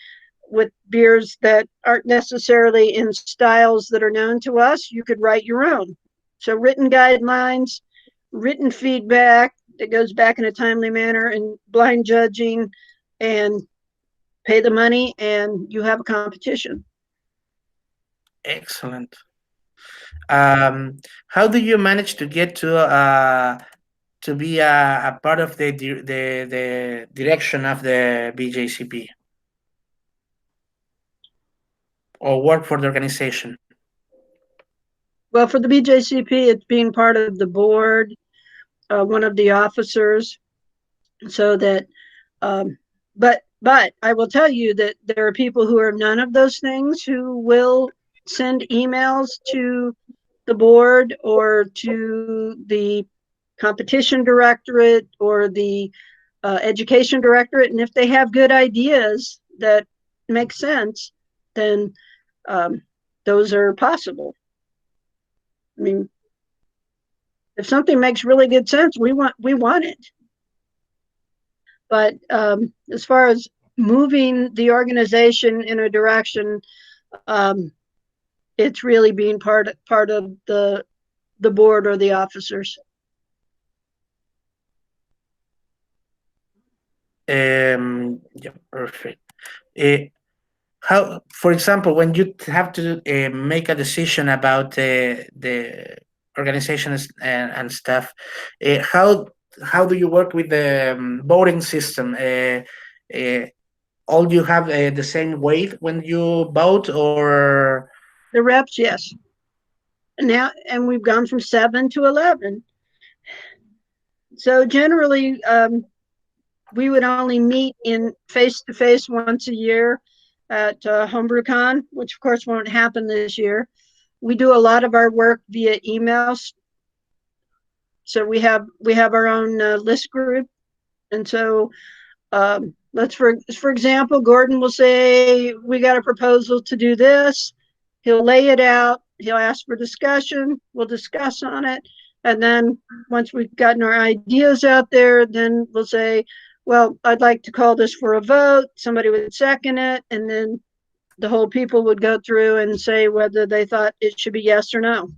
with beers that aren't necessarily in styles that are known to us, you could write your own. So written guidelines, written feedback that goes back in a timely manner, and blind judging, and pay the money, and you have a competition. Excellent. How do you manage to get to be a part of the direction of the BJCP, or work for the organization? Well, for the BJCP, it's being part of the board, one of the officers, so that, but I will tell you that there are people who are none of those things who will send emails to the board or to the competition directorate or the education directorate, and if they have good ideas that make sense, then those are possible. I mean, if something makes really good sense, we want it. But as far as moving the organization in a direction, it's really being part of the board or the officers. Yeah, perfect. How, for example, when you have to make a decision about the organizations and stuff, how do you work with the voting system? All you have the same weight when you vote, or The reps, yes. And we've gone from 7 to 11. So generally, we would only meet in face-to-face once a year at HomebrewCon, which of course won't happen this year. We do a lot of our work via emails. So we have our own list group. And so let's for example, Gordon will say, we got a proposal to do this. He'll lay it out. He'll ask for discussion. We'll discuss on it. And then once we've gotten our ideas out there, then we'll say, well, I'd like to call this for a vote. Somebody would second it. And then the whole people would go through and say whether they thought it should be yes or no.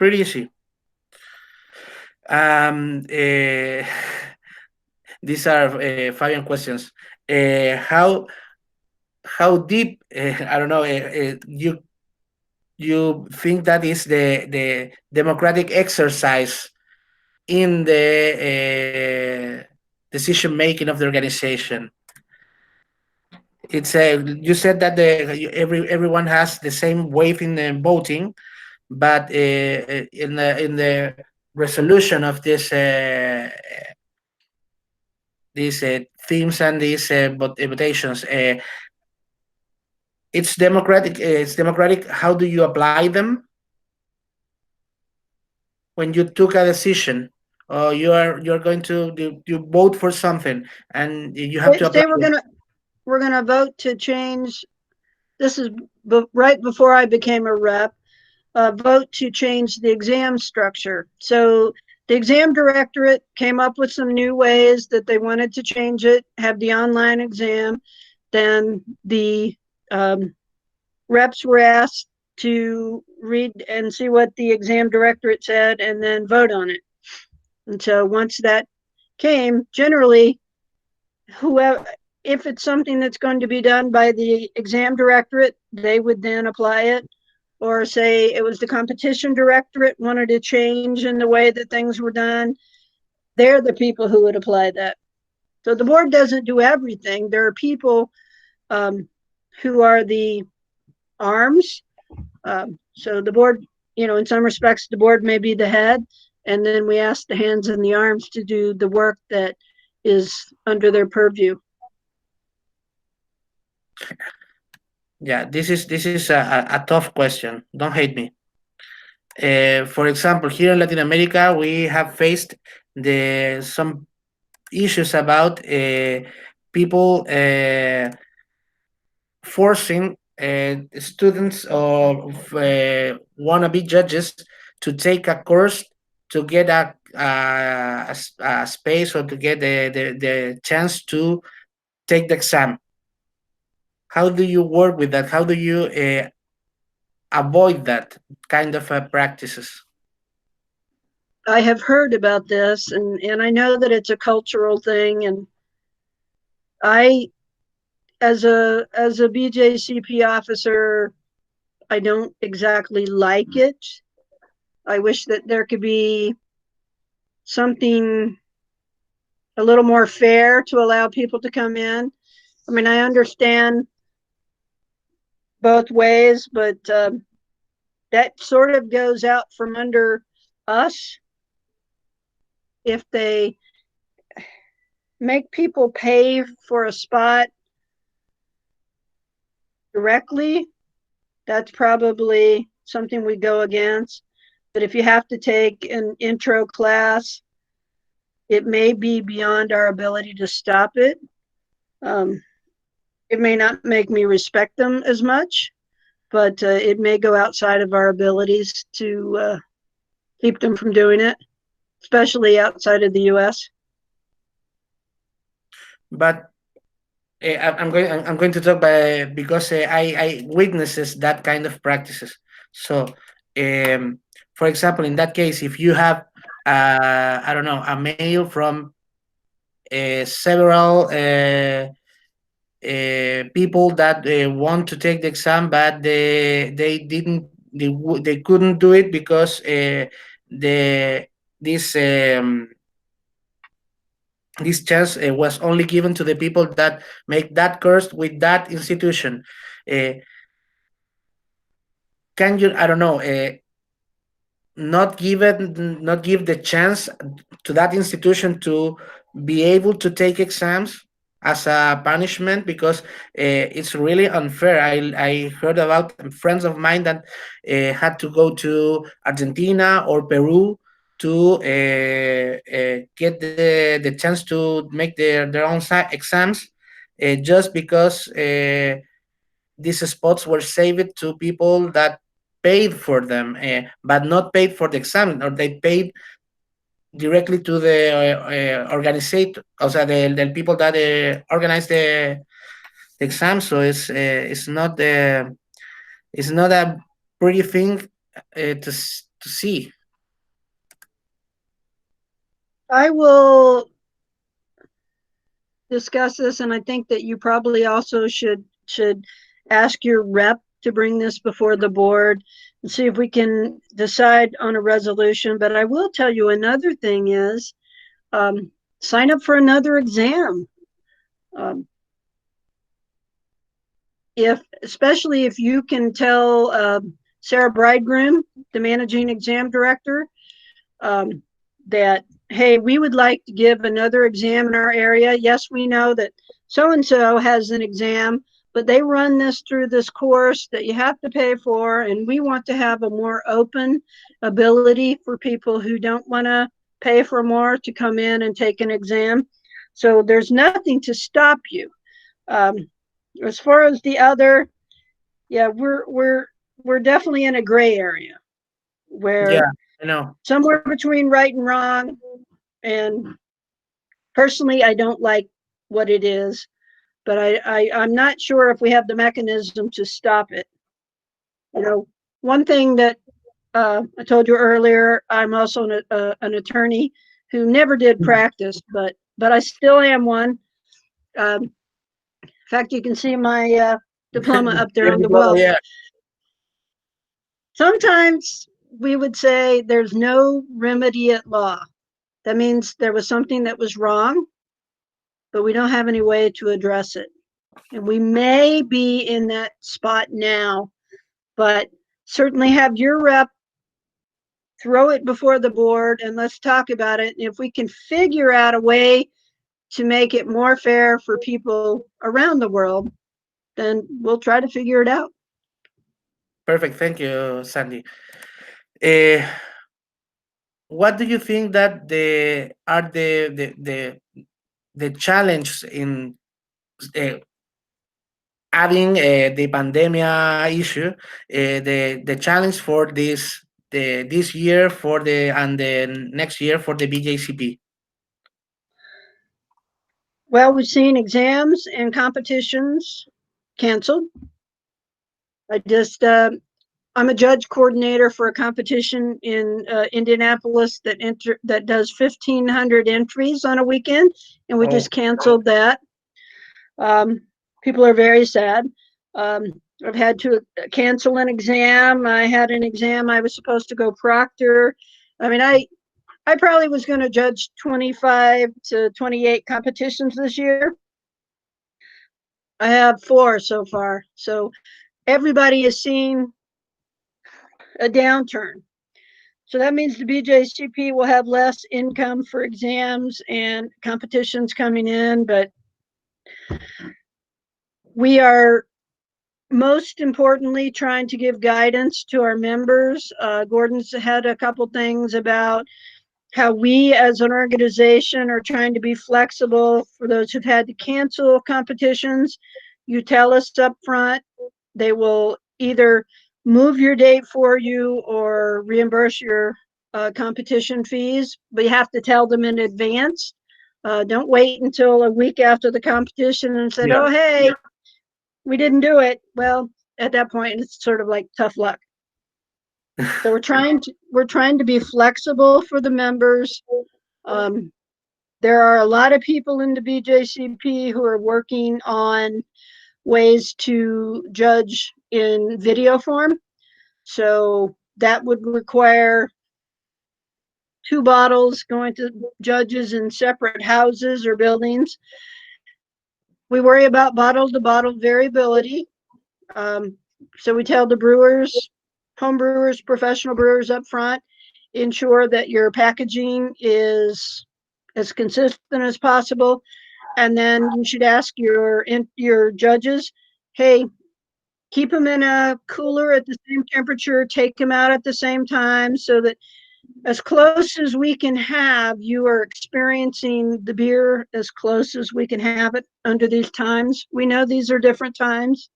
pretty easy. These are Fabian questions. How deep? I don't know. You think that is the democratic exercise in the decision making of the organization? It's you said that everyone has the same weight in the voting, but in the resolution of these themes and these votations, it's democratic. It's democratic. How do you apply them? When you took a decision, or you're going to you vote for something, and you have to apply. Say we're gonna vote to change. This is right before I became a rep. Vote to change the exam structure. So the exam directorate came up with some new ways that they wanted to change it, have the online exam. Then the reps were asked to read and see what the exam directorate said and then vote on it. And so once that came, generally, whoever, if it's something that's going to be done by the exam directorate, they would then apply it. Or say it was the competition directorate wanted to change in the way that things were done, they're the people who would apply that. So the board doesn't do everything. There are people who are the arms. So the board, in some respects, the board may be the head, and then we ask the hands and the arms to do the work that is under their purview. Yeah, this is a tough question. Don't hate me. For example, here in Latin America, we have faced some issues about people forcing students or wannabe judges to take a course to get a space or to get the chance to take the exam. How do you work with that? How do you avoid that kind of practices? I have heard about this, and I know that it's a cultural thing, and I, as a BJCP officer, I don't exactly like it. I wish that there could be something a little more fair to allow people to come in. I mean, I understand both ways, but that sort of goes out from under us if they make people pay for a spot directly. that's probably something we go against. But if you have to take an intro class, it may be beyond our ability to stop it. It may not make me respect them as much, but it may go outside of our abilities to keep them from doing it, especially outside of the U.S. But I'm going to talk because I witnesses that kind of practices. So, for example, in that case, if you have I don't know, a mail from several people that want to take the exam, but they couldn't do it because the this this chance was only given to the people that make that course with that institution. Uh, can you, I don't know, not give the chance to that institution to be able to take exams as a punishment, because it's really unfair. I heard about friends of mine that had to go to Argentina or Peru to get the chance to make their own exams, just because these spots were saved to people that paid for them, but not paid for the exam, or they paid directly to the organizer, o sea, the people that organize the exam. So it's not a pretty thing to see. I will discuss this, and I think that you probably also should ask your rep to bring this before the board and see if we can decide on a resolution. But I will tell you another thing is sign up for another exam. Especially if you can tell Sarah Bridegroom, the managing exam director, that, hey, we would like to give another exam in our area. Yes, we know that so-and-so has an exam, but they run this through this course that you have to pay for, and we want to have a more open ability for people who don't want to pay for more to come in and take an exam. So there's nothing to stop you. As far as the other, yeah, we're definitely in a gray area where, Yeah, I know. somewhere between right and wrong. And personally, I don't like what it is, but I'm not sure if we have the mechanism to stop it. You know, one thing that I told you earlier, I'm also an attorney who never did practice, but I still am one. In fact, you can see my diploma up there on the wall. Yeah. Sometimes we would say there's no remedy at law. That means there was something that was wrong, but we don't have any way to address it. And we may be in that spot now, but certainly have your rep throw it before the board and let's talk about it. And if we can figure out a way to make it more fair for people around the world, then we'll try to figure it out. Perfect. Thank you, Sandy. What do you think that are the challenge in adding the pandemia issue, the challenge for this year for and the next year for the BJCP? Well, we've seen exams and competitions canceled. I'm a judge coordinator for a competition in Indianapolis that does 1,500 entries on a weekend, and we just canceled that. People are very sad. I've had to cancel an exam. I had an exam I was supposed to go proctor. I mean, I probably was going to judge 25 to 28 competitions this year. I have 4 so far. So everybody is seeing a downturn. So that means the BJCP will have less income for exams and competitions coming in, but we are most importantly, trying to give guidance to our members. Gordon's had a couple things about how we as an organization are trying to be flexible for those who've had to cancel competitions. You tell us up front, they will either move your date for you or reimburse your competition fees, but you have to tell them in advance. Don't wait until a week after the competition and say, oh, hey, we didn't do it. Well, at that point, it's sort of like tough luck. So we're trying to be flexible for the members. There are a lot of people in the BJCP who are working on ways to judge in video form. So that would require 2 bottles going to judges in separate houses or buildings. We worry about bottle to bottle variability. So we tell the brewers, home brewers, professional brewers up front, ensure that your packaging is as consistent as possible. And then you should ask your judges, hey, keep them in a cooler at the same temperature, take them out at the same time, so that as close as we can have, you are experiencing the beer as close as we can have it under these times. We know these are different times.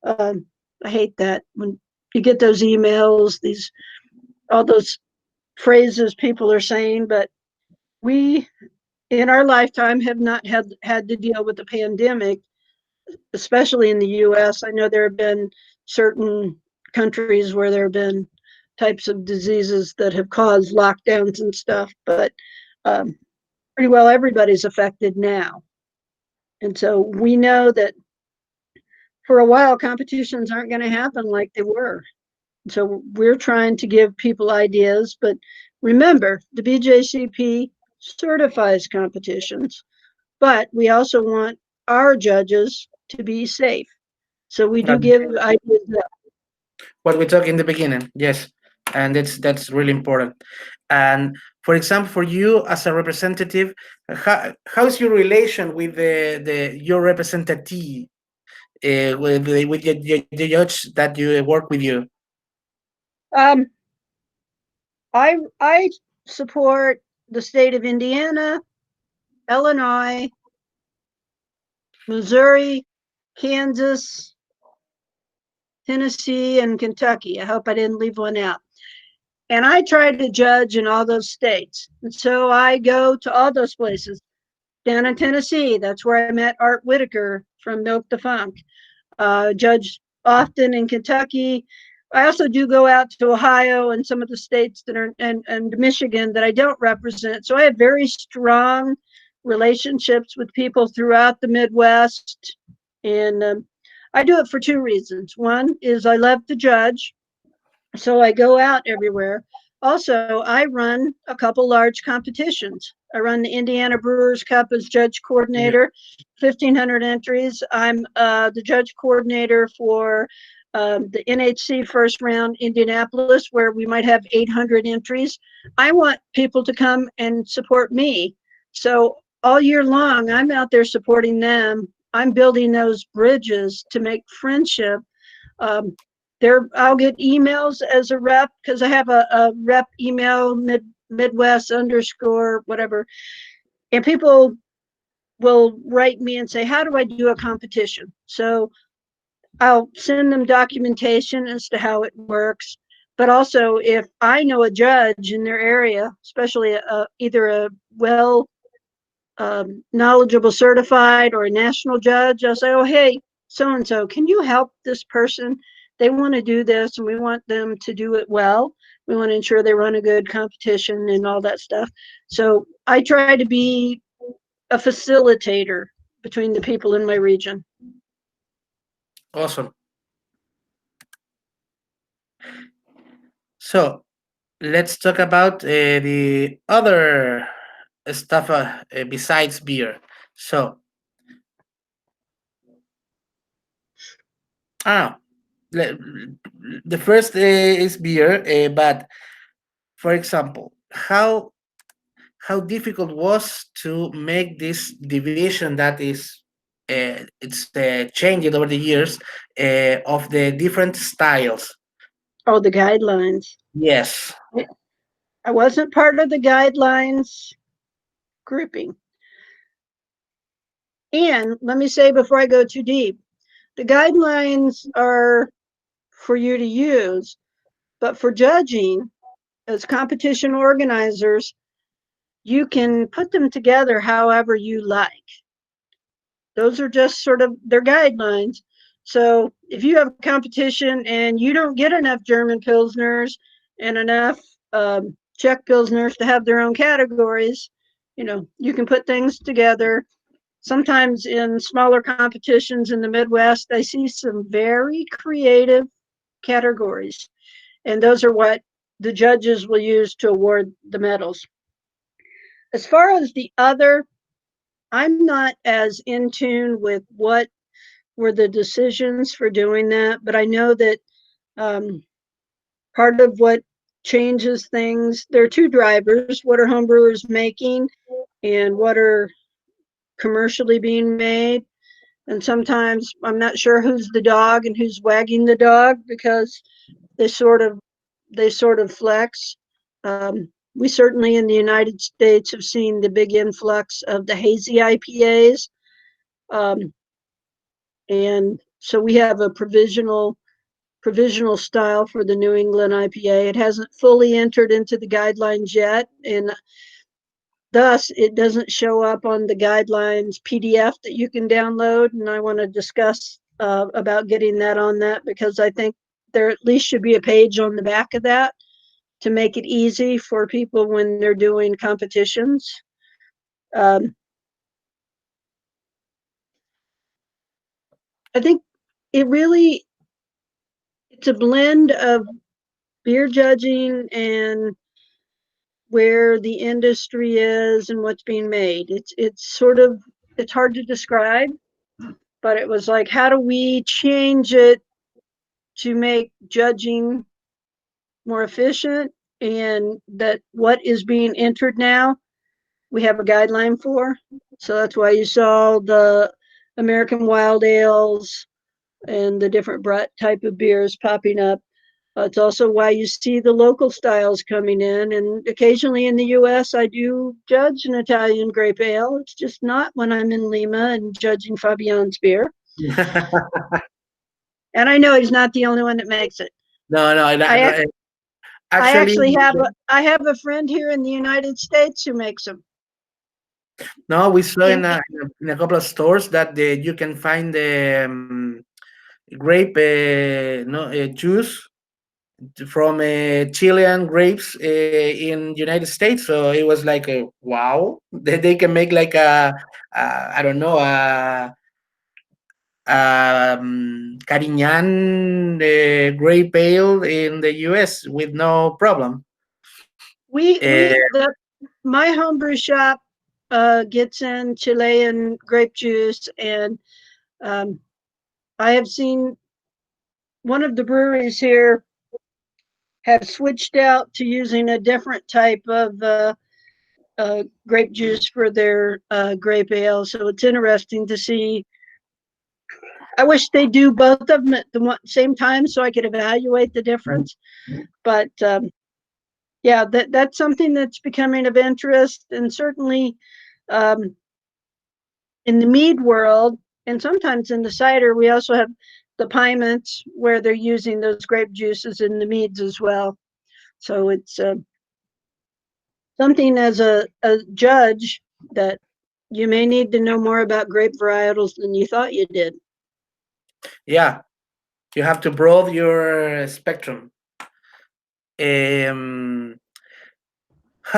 I hate that when you get those emails, all those phrases people are saying, but we in our lifetime have not had to deal with the pandemic, especially in the US. I know there have been certain countries where there have been types of diseases that have caused lockdowns and stuff, but pretty well everybody's affected now. And so we know that for a while, competitions aren't going to happen like they were. So we're trying to give people ideas, but remember, the BJCP certifies competitions, but we also want our judges to be safe. So we do give ideas. What we talked in the beginning, yes, and that's really important. And for example, for you as a representative, how's your relation with your representative, with the judge that you work with you? I support the state of Indiana, Illinois, Missouri, Kansas, Tennessee, and Kentucky. I hope I didn't leave one out. And I try to judge in all those states. And so I go to all those places. Down in Tennessee, that's where I met Art Whitaker from Milk the Funk. Judge often in Kentucky. I also do go out to Ohio and some of the states that are, and Michigan that I don't represent. So I have very strong relationships with people throughout the Midwest. And I do it for 2 reasons. One is I love to judge, so I go out everywhere. Also, I run a couple large competitions. I run the Indiana Brewers Cup as judge coordinator, 1,500 entries. I'm the judge coordinator for the NHC first round Indianapolis, where we might have 800 entries. I want people to come and support me. So all year long, I'm out there supporting them. I'm building those bridges to make friendship. I'll get emails as a rep, because I have a rep email, Midwest _ whatever, and people will write me and say, how do I do a competition? So I'll send them documentation as to how it works. But also, if I know a judge in their area, especially either a knowledgeable certified or a national judge, I'll say, oh, hey, so-and-so, can you help this person? They want to do this, and we want them to do it well. We want to ensure they run a good competition and all that stuff. So I try to be a facilitator between the people in my region. Awesome. So let's talk about the other stuff besides beer. So, the first is beer, but for example, how difficult was to make this division that is it's changed over the years of the different styles. Oh, the guidelines. Yes. I wasn't part of the guidelines grouping. And let me say before I go too deep, the guidelines are for you to use, but for judging, as competition organizers, you can put them together however you like. Those are just sort of their guidelines. So if you have a competition and you don't get enough German Pilsners and enough Czech Pilsners to have their own categories, you can put things together. Sometimes in smaller competitions in the Midwest, I see some very creative categories. And those are what the judges will use to award the medals. As far as the other, I'm not as in tune with what were the decisions for doing that, but I know that part of what changes things, there are two drivers: what are homebrewers making and what are commercially being made. And sometimes I'm not sure who's the dog and who's wagging the dog, because they sort of flex. We certainly in the United States have seen the big influx of the hazy IPAs. And so we have a provisional style for the New England IPA. It hasn't fully entered into the guidelines yet, and thus it doesn't show up on the guidelines PDF that you can download. And I want to discuss about getting that on that, because I think there at least should be a page on the back of that to make it easy for people when they're doing competitions. I think it's a blend of beer judging and where the industry is and what's being made. It's hard to describe, but it was like, how do we change it to make judging more efficient, and that what is being entered now, we have a guideline for. So that's why you saw the American wild ales and the different Brett type of beers popping up. It's also why you see the local styles coming in. And occasionally in the US, I do judge an Italian grape ale. It's just not when I'm in Lima and judging Fabian's beer. And I know he's not the only one that makes it. No, I actually have a friend here in the United States who makes them. No, we saw in a couple of stores that you can find the grape juice from Chilean grapes in United States. So it was like a wow, they can make like I don't know, Carignan grape ale in the US with no problem. My homebrew shop gets in Chilean grape juice, and I have seen one of the breweries here have switched out to using a different type of grape juice for their grape ale. So it's interesting to see. I wish they do both of them at the same time so I could evaluate the difference. But yeah, that's something that's becoming of interest, and certainly in the mead world, and sometimes in the cider, we also have the Pyments where they're using those grape juices in the meads as well. So it's something as a judge that you may need to know more about grape varietals than you thought you did. Yeah, you have to broaden your spectrum. How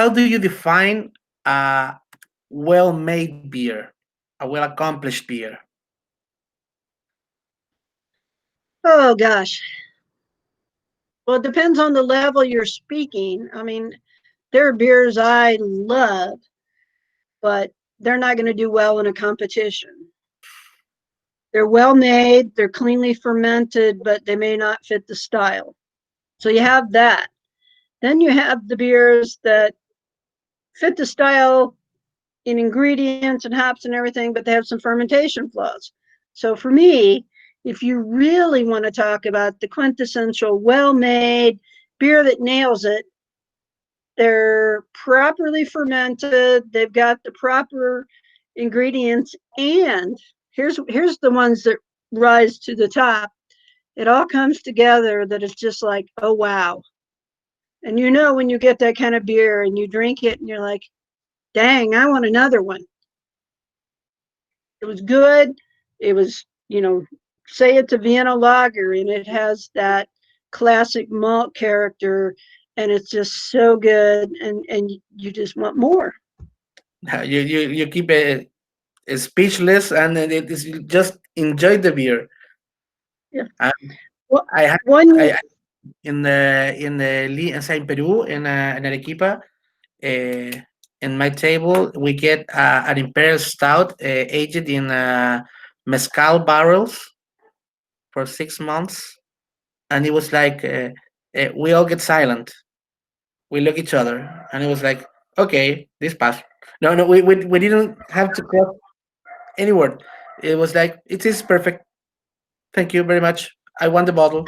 do you define a well-made beer, a well-accomplished beer? Oh gosh. Well, it depends on the level you're speaking. I mean, there are beers I love, but they're not going to do well in a competition. They're well made, they're cleanly fermented, but they may not fit the style. So you have that. Then you have the beers that fit the style in ingredients and hops and everything, but they have some fermentation flaws. So for me, if you really want to talk about the quintessential well-made beer that nails it, they're properly fermented, they've got the proper ingredients, and here's the ones that rise to the top. It all comes together that it's just like, oh wow. And you know when you get that kind of beer and you drink it and you're like, dang, I want another one. It was good. It was, say it's a Vienna lager and it has that classic malt character and it's just so good and you just want more. You keep it speechless, and then it is, you just enjoy the beer. Yeah. Well, I had One in San Peru in Arequipa. In my table, we get an imperial stout aged in mezcal barrels for 6 months, and it was like we all get silent. We look each other, and it was like, okay, this passed. No, we didn't have to cross any word. It was like, it is perfect. Thank you very much. I want the bottle.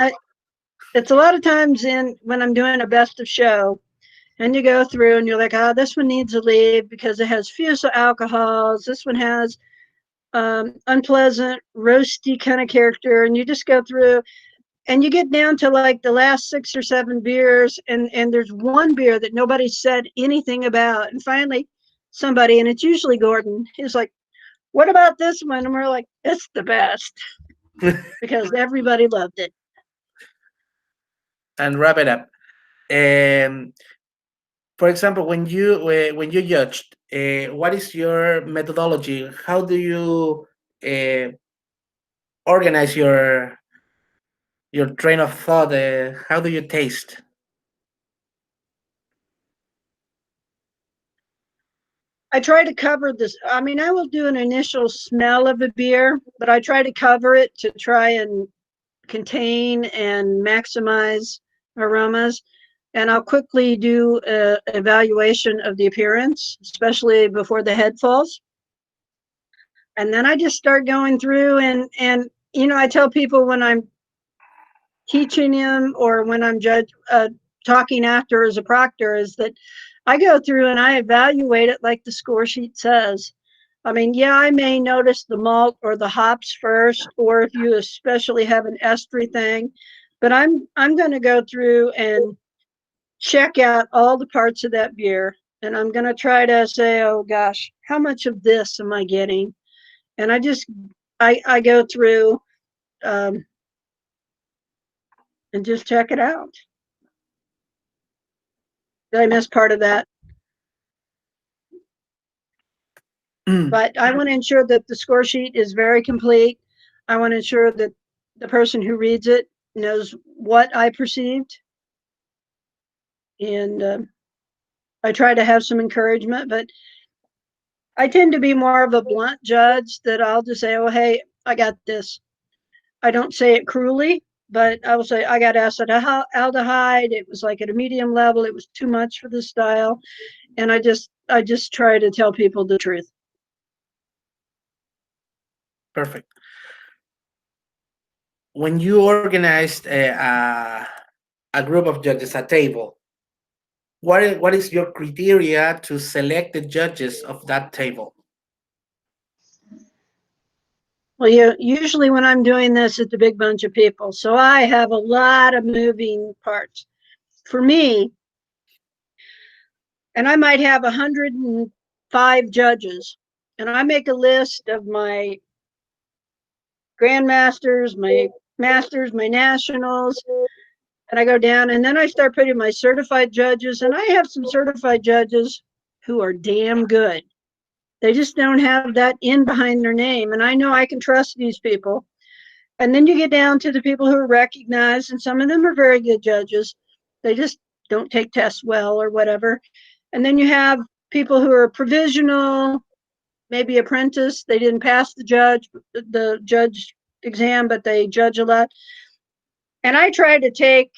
It's a lot of times when I'm doing a best of show, and you go through and you're like, oh, this one needs to leave because it has fusel alcohols. This one has unpleasant, roasty kind of character. And you just go through and you get down to like the last 6 or 7 beers. And there's one beer that nobody said anything about. And finally, somebody, and it's usually Gordon, is like, what about this one? And we're like, it's the best because everybody loved it. And wrap it up. For example, when you judged, what is your methodology? How do you organize your train of thought? How do you taste? I try to cover this. I mean, I will do an initial smell of a beer, but I try to cover it to try and contain and maximize aromas. And I'll quickly do an evaluation of the appearance, especially before the head falls. And then I just start going through and I tell people when I'm teaching them or when I'm talking after as a proctor is that I go through and I evaluate it like the score sheet says. I mean, yeah, I may notice the malt or the hops first, or if you especially have an estery thing, but I'm going to go through and check out all the parts of that beer, and I'm going to try to say, oh gosh, how much of this am I getting? And I go through and just check it out. Did I miss part of that? But I want to ensure that the score sheet is very complete. I want to ensure that the person who reads it knows what I perceived. And I try to have some encouragement, but I tend to be more of a blunt judge that I'll just say, oh, hey, I got this. I don't say it cruelly, but I will say I got acetaldehyde. It was like at a medium level. It was too much for the style. And I just try to tell people the truth. Perfect. When you organized a group of judges, a table, what is your criteria to select the judges of that table? Well, usually when I'm doing this, it's a big bunch of people. So I have a lot of moving parts. For me, and I might have 105 judges, and I make a list of my grandmasters, my masters, my nationals, and I go down, and then I start putting my certified judges, and I have some certified judges who are damn good. They just don't have that in behind their name, and I know I can trust these people. And then you get down to the people who are recognized, and some of them are very good judges. They just don't take tests well or whatever. And then you have people who are provisional, maybe apprentice. They didn't pass the judge exam, but they judge a lot. And I try to take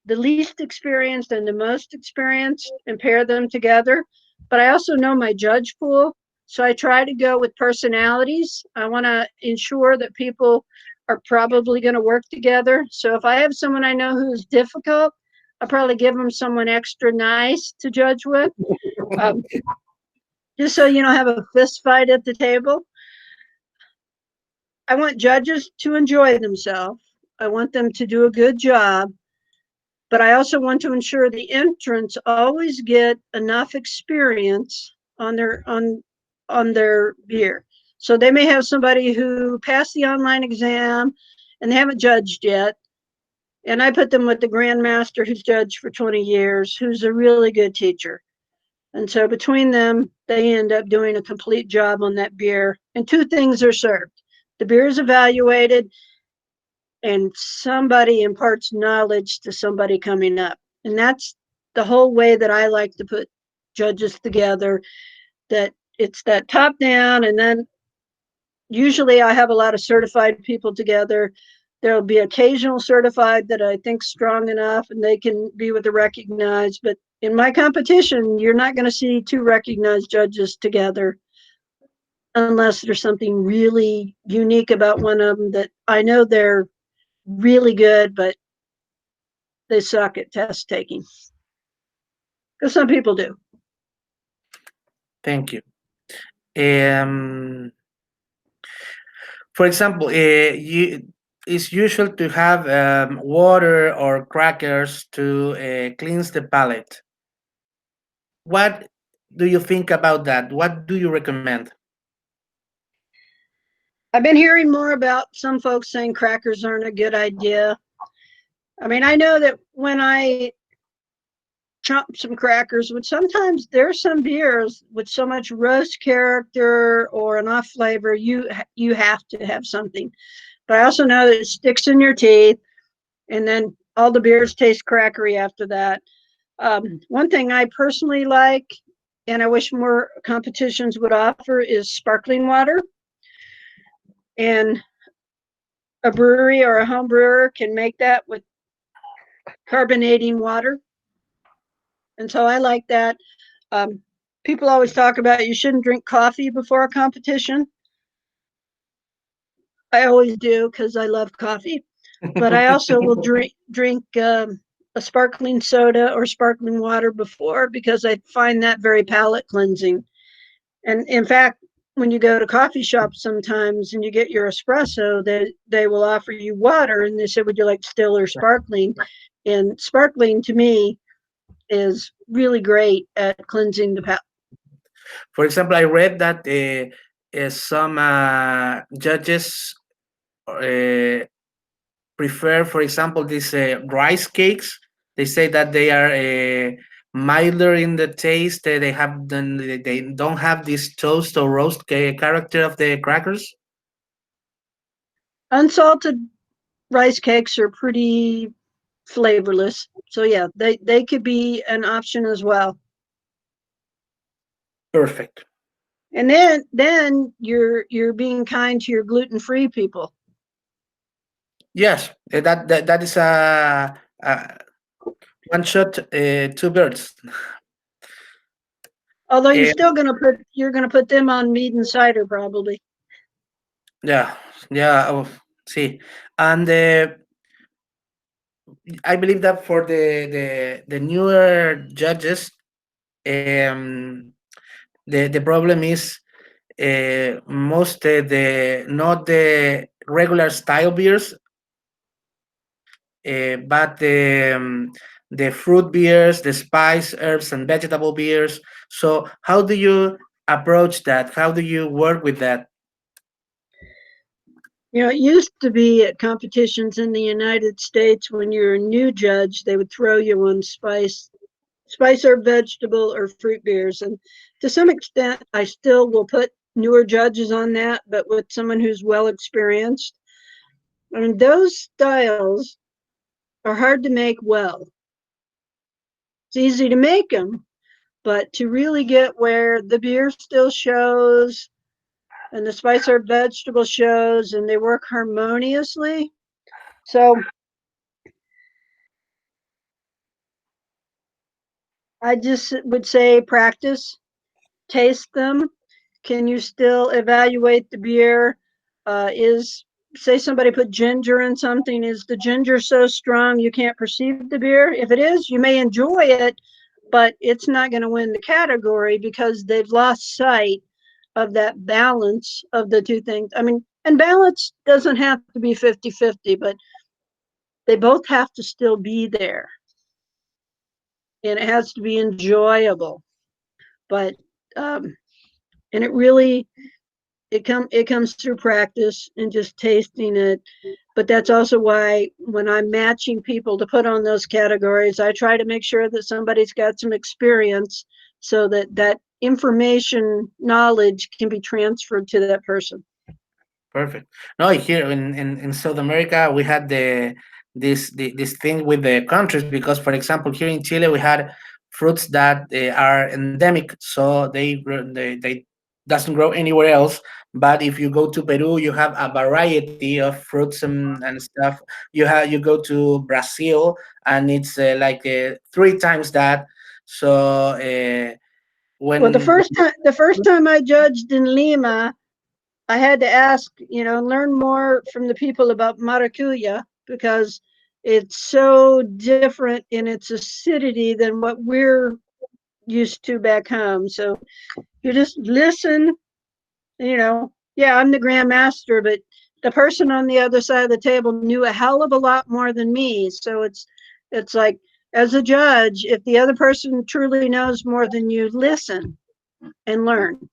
the least experienced and the most experienced and pair them together. But I also know my judge pool. So I try to go with personalities. I want to ensure that people are probably going to work together. So if I have someone I know who's difficult, I'll probably give them someone extra nice to judge with, just so you don't have a fist fight at the table. I want judges to enjoy themselves. I want them to do a good job, but I also want to ensure the entrants always get enough experience on their beer. So they may have somebody who passed the online exam and they haven't judged yet. And I put them with the grandmaster who's judged for 20 years, who's a really good teacher. And so between them, they end up doing a complete job on that beer. And two things are served. The beer is evaluated and somebody imparts knowledge to somebody coming up. And that's the whole way that I like to put judges together, that it's that top down, and then usually I have a lot of certified people together. There'll be occasional certified that I think strong enough and they can be with the recognized. But in my competition, you're not going to see two recognized judges together unless there's something really unique about one of them that I know they're really good, but they suck at test taking. Because some people do. Thank you. For example, it's usual to have water or crackers to cleanse the palate. What do you think about that? What do you recommend? I've been hearing more about some folks saying crackers aren't a good idea. I mean, I know that when I chomp some crackers, which sometimes there's some beers with so much roast character or an off flavor, you have to have something. But I also know that it sticks in your teeth, and then all the beers taste crackery after that. One thing I personally like, and I wish more competitions would offer, is sparkling water. And a brewery or a home brewer can make that with carbonating water. And so I like that. People always talk about you shouldn't drink coffee before a competition. I always do because I love coffee. But I also will drink a sparkling soda or sparkling water before, because I find that very palate cleansing. And in fact, when you go to coffee shops sometimes and you get your espresso, they will offer you water and they say, would you like still or sparkling? And sparkling to me is really great at cleansing the palate. For example, I read that some judges prefer, for example, these rice cakes. They say that they are milder in the taste. They don't have this toast or roast character of the crackers. Unsalted rice cakes are pretty flavorless. So yeah, they could be an option as well. Perfect. And then you're being kind to your gluten-free people. Yes, that is a one shot, two birds. Although you're gonna put them on mead and cider probably. Yeah, yeah. Oh, see, and I believe that for the newer judges, the problem is most the not the regular style beers, but the fruit beers, the spice, herbs, and vegetable beers. So how do you approach that? How do you work with that? You know, it used to be at competitions in the United States, when you're a new judge, they would throw you on spice or vegetable or fruit beers. And to some extent, I still will put newer judges on that, but with someone who's well experienced. I mean, those styles are hard to make well. It's easy to make them, but to really get where the beer still shows and the spice or vegetable shows and they work harmoniously. So I just would say practice, taste them, can you still evaluate the beer? Say somebody put ginger in something, is the ginger so strong you can't perceive the beer? If it is, you may enjoy it, but it's not going to win the category because they've lost sight of that balance of the two things. I mean, and balance doesn't have to be 50-50, but they both have to still be there. And it has to be enjoyable. But and it really it comes through practice and just tasting it. But that's also why when I'm matching people to put on those categories, I try to make sure that somebody's got some experience so that information, knowledge can be transferred to that person. Perfect. No, here in South America, we had this thing with the countries because, for example, here in Chile, we had fruits that are endemic, so they doesn't grow anywhere else. But if you go to Peru, you have a variety of fruits and stuff. You go to Brazil, and it's like 3 times that. So Well, when the first time I judged in Lima, I had to ask, learn more from the people about maracuya because it's so different in its acidity than what we're used to back home. So you just listen, yeah, I'm the grandmaster, but the person on the other side of the table knew a hell of a lot more than me. So it's like, as a judge, if the other person truly knows more than you, listen and learn.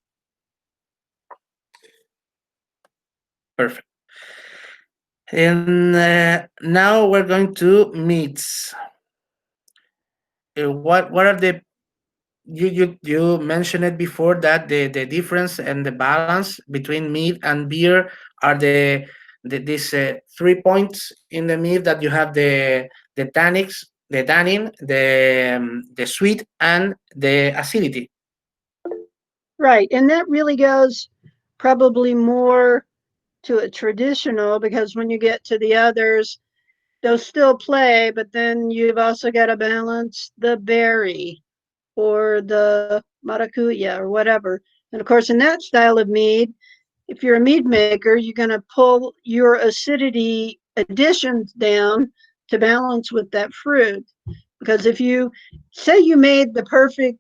perfect. And now we're going to meats. What are the you mentioned it before that the difference and the balance between meat and beer are these 3 points in the meat that you have the tannics, the tannin, the sweet and the acidity. Right. And that really goes probably more to a traditional because when you get to the others, they'll still play, but then you've also got to balance the berry or the maracuya or whatever. And of course, in that style of mead, if you're a mead maker, you're going to pull your acidity additions down to balance with that fruit. Because if you say you made the perfect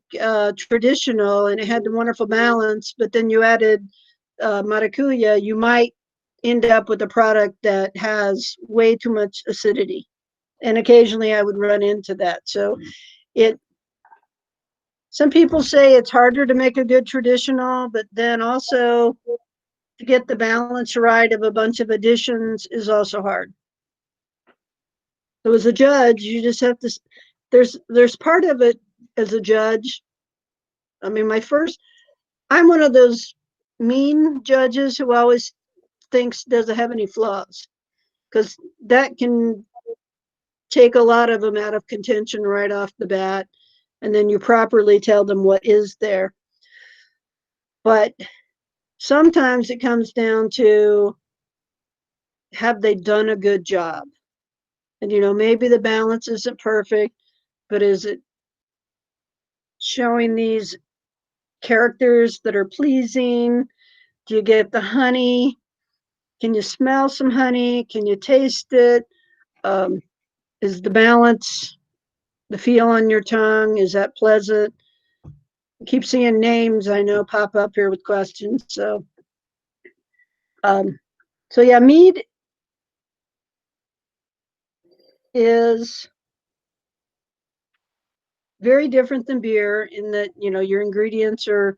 traditional and it had the wonderful balance, but then you added maracuya, you might end up with a product that has way too much acidity. And occasionally I would run into that. So it some people say it's harder to make a good traditional, but then also to get the balance right of a bunch of additions is also hard. So as a judge, you just have to there's part of it as a judge. I mean, I'm one of those mean judges who always thinks does it have any flaws, because that can take a lot of them out of contention right off the bat, and then you properly tell them what is there. But sometimes it comes down to, have they done a good job? And maybe the balance isn't perfect, but is it showing these characters that are pleasing? Do you get the honey? Can you smell some honey? Can you taste it? Is the balance, the feel on your tongue, is that pleasant? I keep seeing names I know pop up here with questions. So yeah, mead is very different than beer in that, your ingredients are,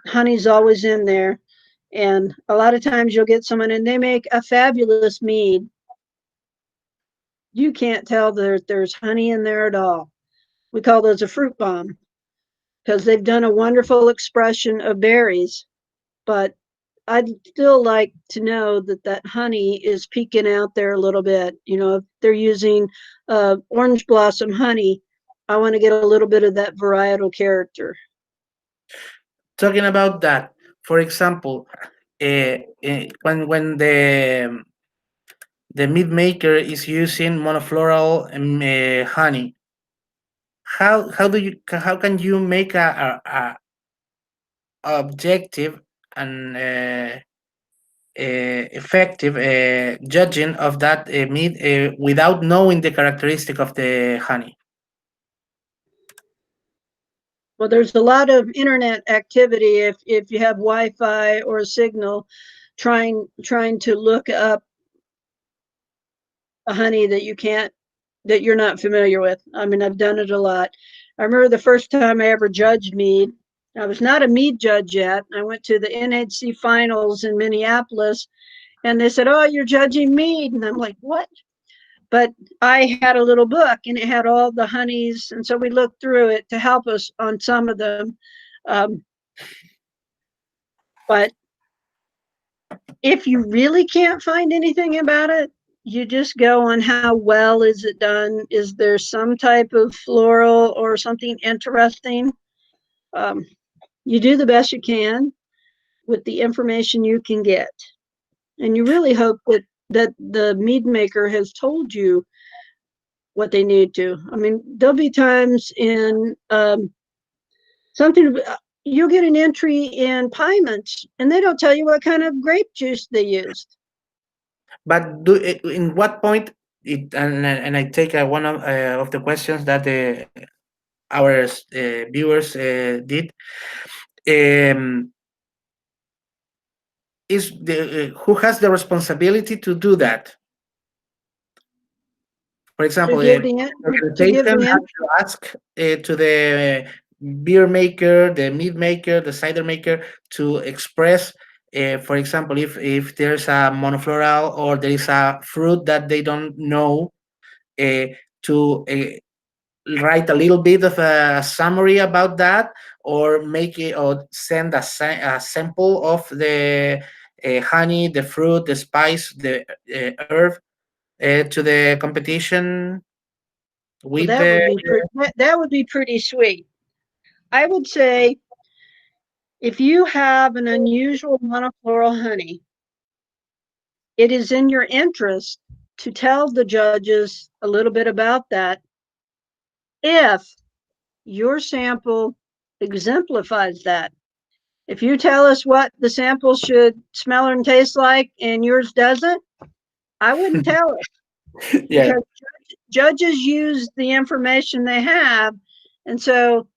honey's always in there. And a lot of times you'll get someone and they make a fabulous mead. You can't tell that there's honey in there at all. We call those a fruit bomb because they've done a wonderful expression of berries. But I'd still like to know that honey is peeking out there a little bit. If they're using orange blossom honey, I want to get a little bit of that varietal character. Talking about that, for example, when the meat maker is using monofloral honey, how can you make objective and effective judging of that meat without knowing the characteristic of the honey? Well, there's a lot of internet activity if you have Wi-Fi or a signal, trying to look up a honey that you're not familiar with. I mean, I've done it a lot. I remember the first time I ever judged mead. I was not a mead judge yet. I went to the NHC finals in Minneapolis, and they said, "Oh, you're judging mead," and I'm like, "What?" But I had a little book, and it had all the honeys, and so we looked through it to help us on some of them. But if you really can't find anything about it, you just go on how well is it done. Is there some type of floral or something interesting? You do the best you can with the information you can get, and you really hope that the mead maker has told you what they need to. I mean, there'll be times in something, you'll get an entry in Pymonts, and they don't tell you what kind of grape juice they used. But in what point and I take one of the questions that our viewers did. Is the who has the responsibility to do that? For example, the organization has to ask to the beer maker, the mead maker, the cider maker to express, for example, if there's a monofloral or there is a fruit that they don't know, to write a little bit of a summary about that, or make it or send a sample of the honey, the fruit, the spice, the herb to the competition with that would be pretty sweet. I would say if you have an unusual monofloral honey, it is in your interest to tell the judges a little bit about that if your sample exemplifies that. If you tell us what the sample should smell and taste like and yours doesn't, I wouldn't tell it. Yeah. Because judges use the information they have. And so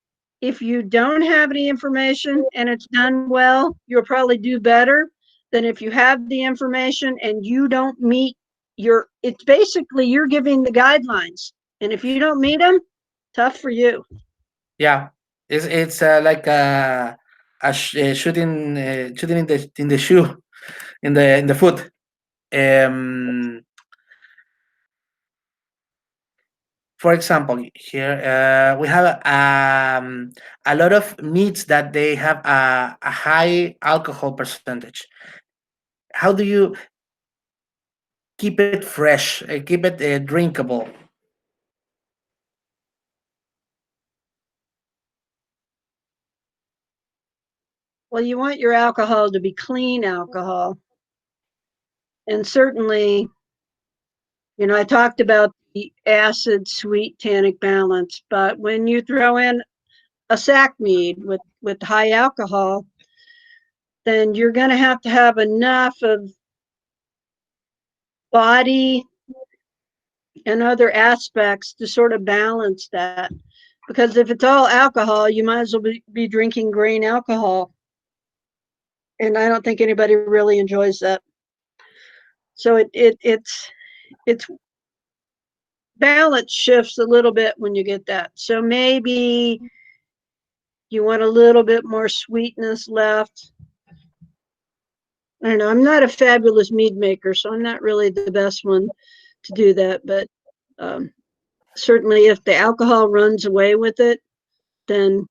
if you don't have any information and it's done well, you'll probably do better than if you have the information and you don't meet it's basically you're giving the guidelines. And if you don't meet them, tough for you. Yeah. It's like shooting in the shoe, in the foot. For example, here we have a lot of meats that they have a high alcohol percentage. How do you keep it fresh, keep it drinkable? Well, you want your alcohol to be clean alcohol. And certainly, I talked about the acid sweet tannic balance, but when you throw in a sack mead with high alcohol, then you're going to have enough of body and other aspects to sort of balance that. Because if it's all alcohol, you might as well be drinking grain alcohol. And I don't think anybody really enjoys that. So it's balance shifts a little bit when you get that. So maybe you want a little bit more sweetness left. I don't know. I'm not a fabulous mead maker, so I'm not really the best one to do that. But certainly if the alcohol runs away with it, then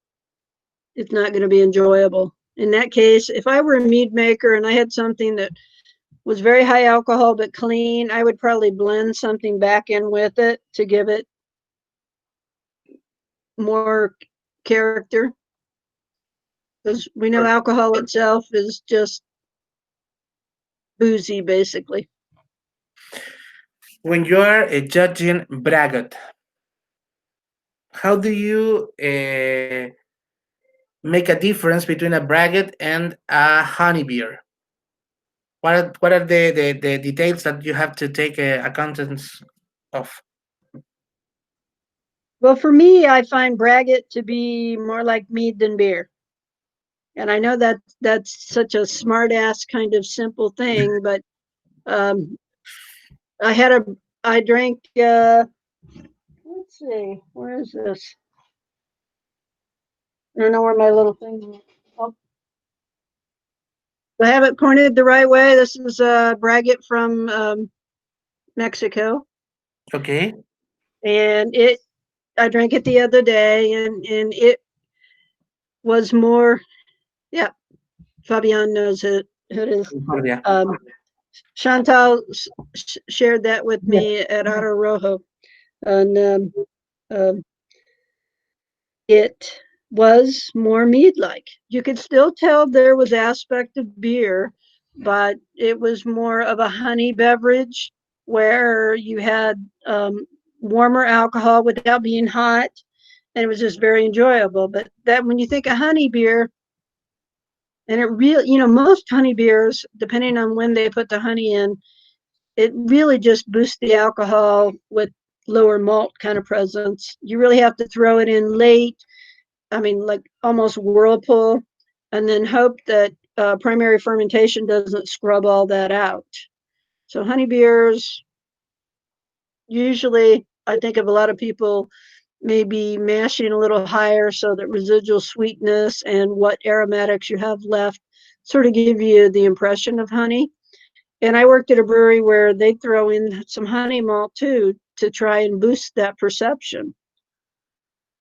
it's not going to be enjoyable. In that case, if I were a mead maker and I had something that was very high alcohol but clean, I would probably blend something back in with it to give it more character. Because we know alcohol itself is just boozy, basically. When you are judging braggot, how do you make a difference between a braggot and a honey beer? What are the details that you have to take accountance of? Well, for me, I find braggot to be more like mead than beer. And I know that that's such a smart ass kind of simple thing, but um, I drank, let's see, where is this? I don't know where my little thing is. Oh. I have it pointed the right way. This is a braggot from Mexico. Okay. And I drank it the other day, and it was more, yeah, Fabian knows it. Who it is. Yeah. Chantal shared that with me at Aro Rojo. And it was more mead-like. You could still tell there was aspect of beer, but it was more of a honey beverage where you had warmer alcohol without being hot, and it was just very enjoyable. But that when you think of honey beer, and it really, most honey beers, depending on when they put the honey in, it really just boosts the alcohol with lower malt kind of presence. You really have to throw it in late. I mean, like almost whirlpool, and then hope that primary fermentation doesn't scrub all that out. So honey beers, usually I think of a lot of people maybe mashing a little higher so that residual sweetness and what aromatics you have left sort of give you the impression of honey. And I worked at a brewery where they throw in some honey malt too to try and boost that perception.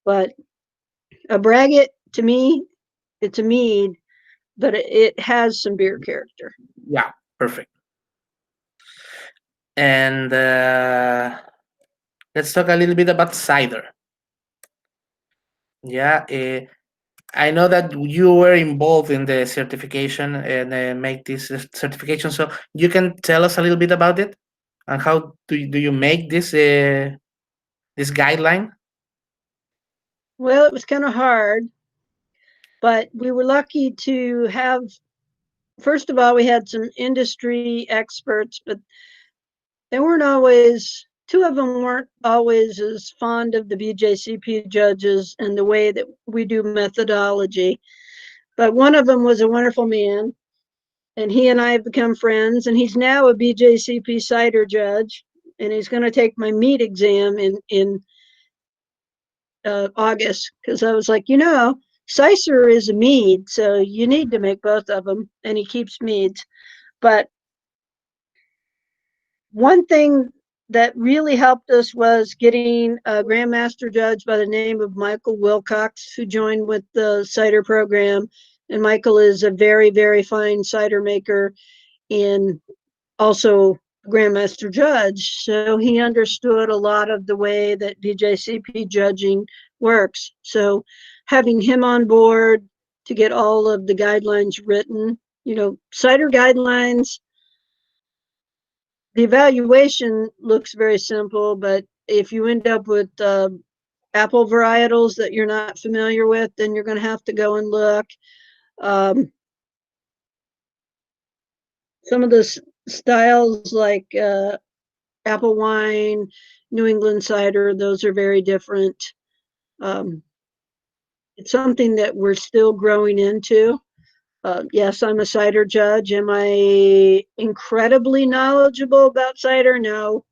But a braggot, to me, it's a mead, but it has some beer character. Yeah, perfect. And let's talk a little bit about cider. Yeah, I know that you were involved in the certification and make this certification. So you can tell us a little bit about it and how do you make this guideline? Well, it was kind of hard, but we were lucky to have, first of all, we had some industry experts, but they weren't always, two of them weren't always as fond of the BJCP judges and the way that we do methodology. But one of them was a wonderful man, and he and I have become friends, and he's now a BJCP cider judge, and he's going to take my meat exam in August, because I was like, Sicer is a mead, so you need to make both of them, and he keeps meads. But one thing that really helped us was getting a Grandmaster judge by the name of Michael Wilcox, who joined with the cider program. And Michael is a very, very fine cider maker and also Grandmaster judge. So he understood a lot of the way that BJCP judging works. So having him on board to get all of the guidelines written, cider guidelines, the evaluation looks very simple, but if you end up with apple varietals that you're not familiar with, then you're going to have to go and look. Some of the styles like apple wine, New England cider, those are very different. It's something that we're still growing into. Yes, I'm a cider judge. Am I incredibly knowledgeable about cider? No,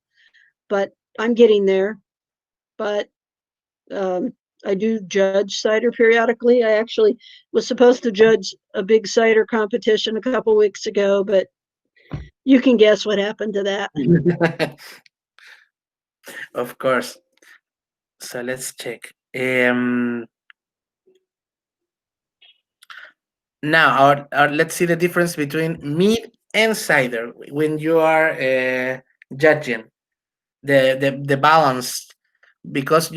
but I'm getting there. But I do judge cider periodically. I actually was supposed to judge a big cider competition a couple weeks ago, but you can guess what happened to that. Of course. So let's check. Now, let's see the difference between mead and cider when you are judging the balance. Because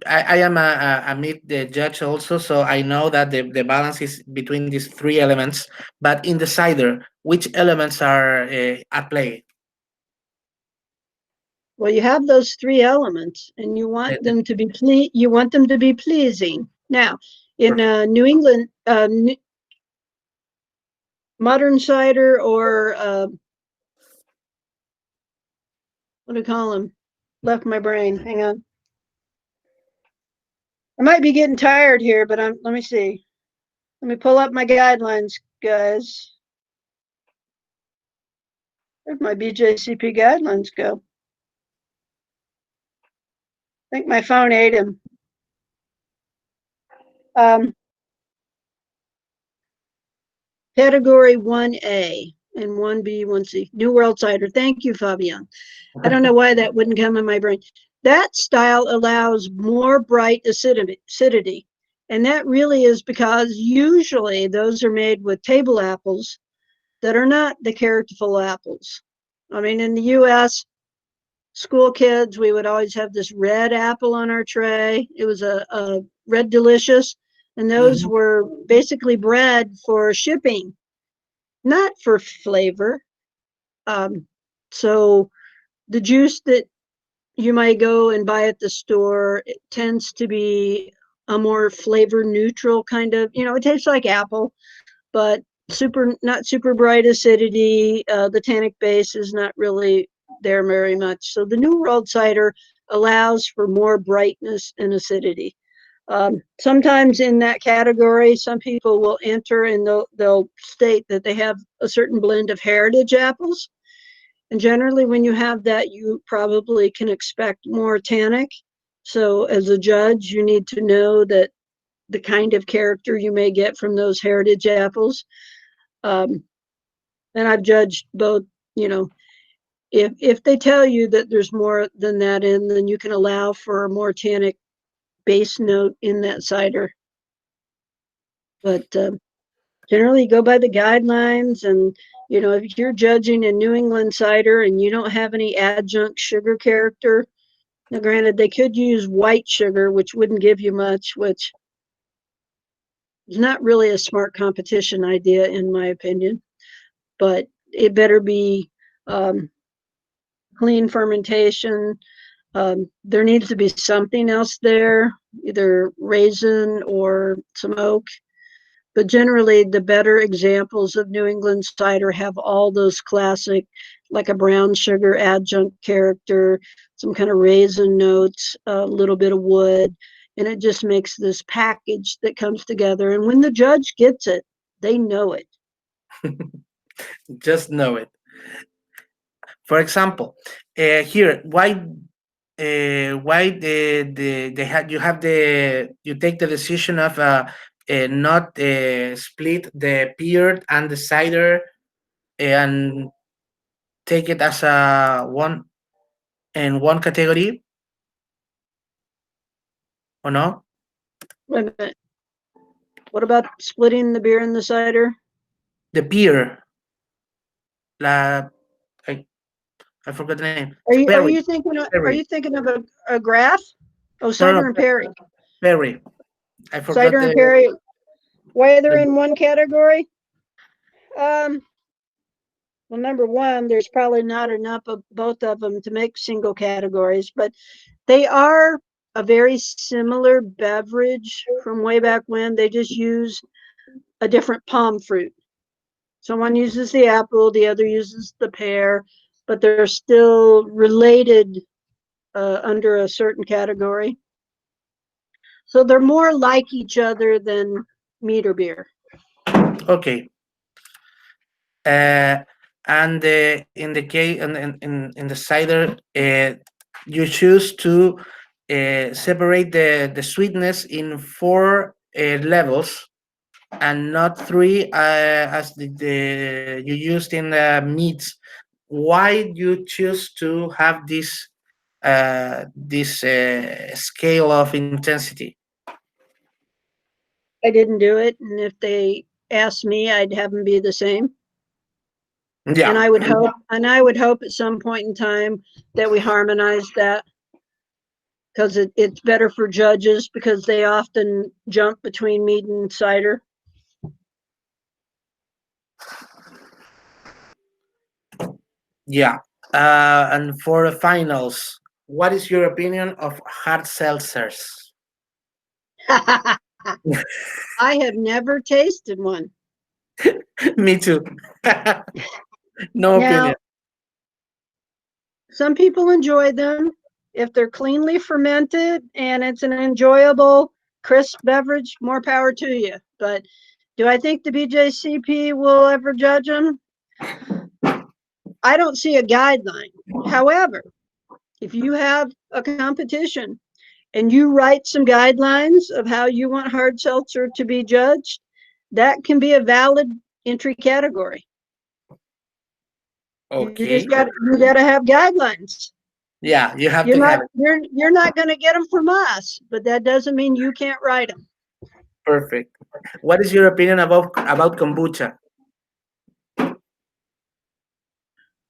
I am a meat judge also, so I know that the balance is between these three elements. But in the cider, which elements are at play? Well, you have those three elements, and you want them to be pleasing. Now, In New England, modern cider or what do you call them? Left my brain. Hang on. I might be getting tired here, but let me see. Let me pull up my guidelines, guys. Where'd my BJCP guidelines go? I think my phone ate him. Category 1A and 1B, 1C. New World Cider. Thank you, Fabian. I don't know why that wouldn't come in my brain. That style allows more bright acidity. And that really is because usually those are made with table apples that are not the characterful apples. I mean, in the US, school kids, we would always have this red apple on our tray. It was a Red Delicious, and those were basically bred for shipping, not for flavor. So the juice that you might go and buy at the store, it tends to be a more flavor neutral kind of, it tastes like apple, but not super bright acidity. The tannic base is not really there very much. So the New World Cider allows for more brightness and acidity. Sometimes in that category, some people will enter and they'll state that they have a certain blend of heritage apples. And generally, when you have that, you probably can expect more tannic. So as a judge, you need to know that the kind of character you may get from those heritage apples. And I've judged both, if they tell you that there's more than that in, then you can allow for a more tannic base note in that cider. But generally go by the guidelines, and if you're judging a New England cider and you don't have any adjunct sugar character, now granted they could use white sugar, which wouldn't give you much, which is not really a smart competition idea in my opinion, but it better be clean fermentation. There needs to be something else there, either raisin or some oak. But generally, the better examples of New England cider have all those classic, like a brown sugar adjunct character, some kind of raisin notes, a little bit of wood, and it just makes this package that comes together. And when the judge gets it, they know it. Just know it. For example, here, why you take the decision of not split the beer and the cider and take it as a one category, or no? Wait a minute. What about splitting the beer and the cider? The beer, I forgot the name. Are you thinking of a graph? Oh, cider and perry. Perry. I forgot cider and perry. Why they're in one category? Well, number one, there's probably not enough of both of them to make single categories, but they are a very similar beverage from way back when. They just use a different palm fruit. Someone uses the apple, the other uses the pear, but they're still related under a certain category. So they're more like each other than mead or beer. Okay. And in the case in the cider, you choose to separate the sweetness in 4 levels and not 3 as you used in the meats. Why you choose to have this scale of intensity? I didn't do it, and if they asked me, I'd have them be the same. Yeah. And I would hope at some point in time that we harmonize that, because it's better for judges because they often jump between mead and cider. Yeah. And for the finals, what is your opinion of hard seltzers? I have never tasted one. Me too. No Now, opinion. some people enjoy them if they're cleanly fermented and it's an enjoyable, crisp beverage. More power to you. But do I think the BJCP will ever judge them? I don't see a guideline. However, if you have a competition and you write some guidelines of how you want hard seltzer to be judged, that can be a valid entry category. You Okay. just got to have guidelines. Yeah, you have to have it. You're not going to get them from us, but that doesn't mean you can't write them. Perfect. What is your opinion about kombucha?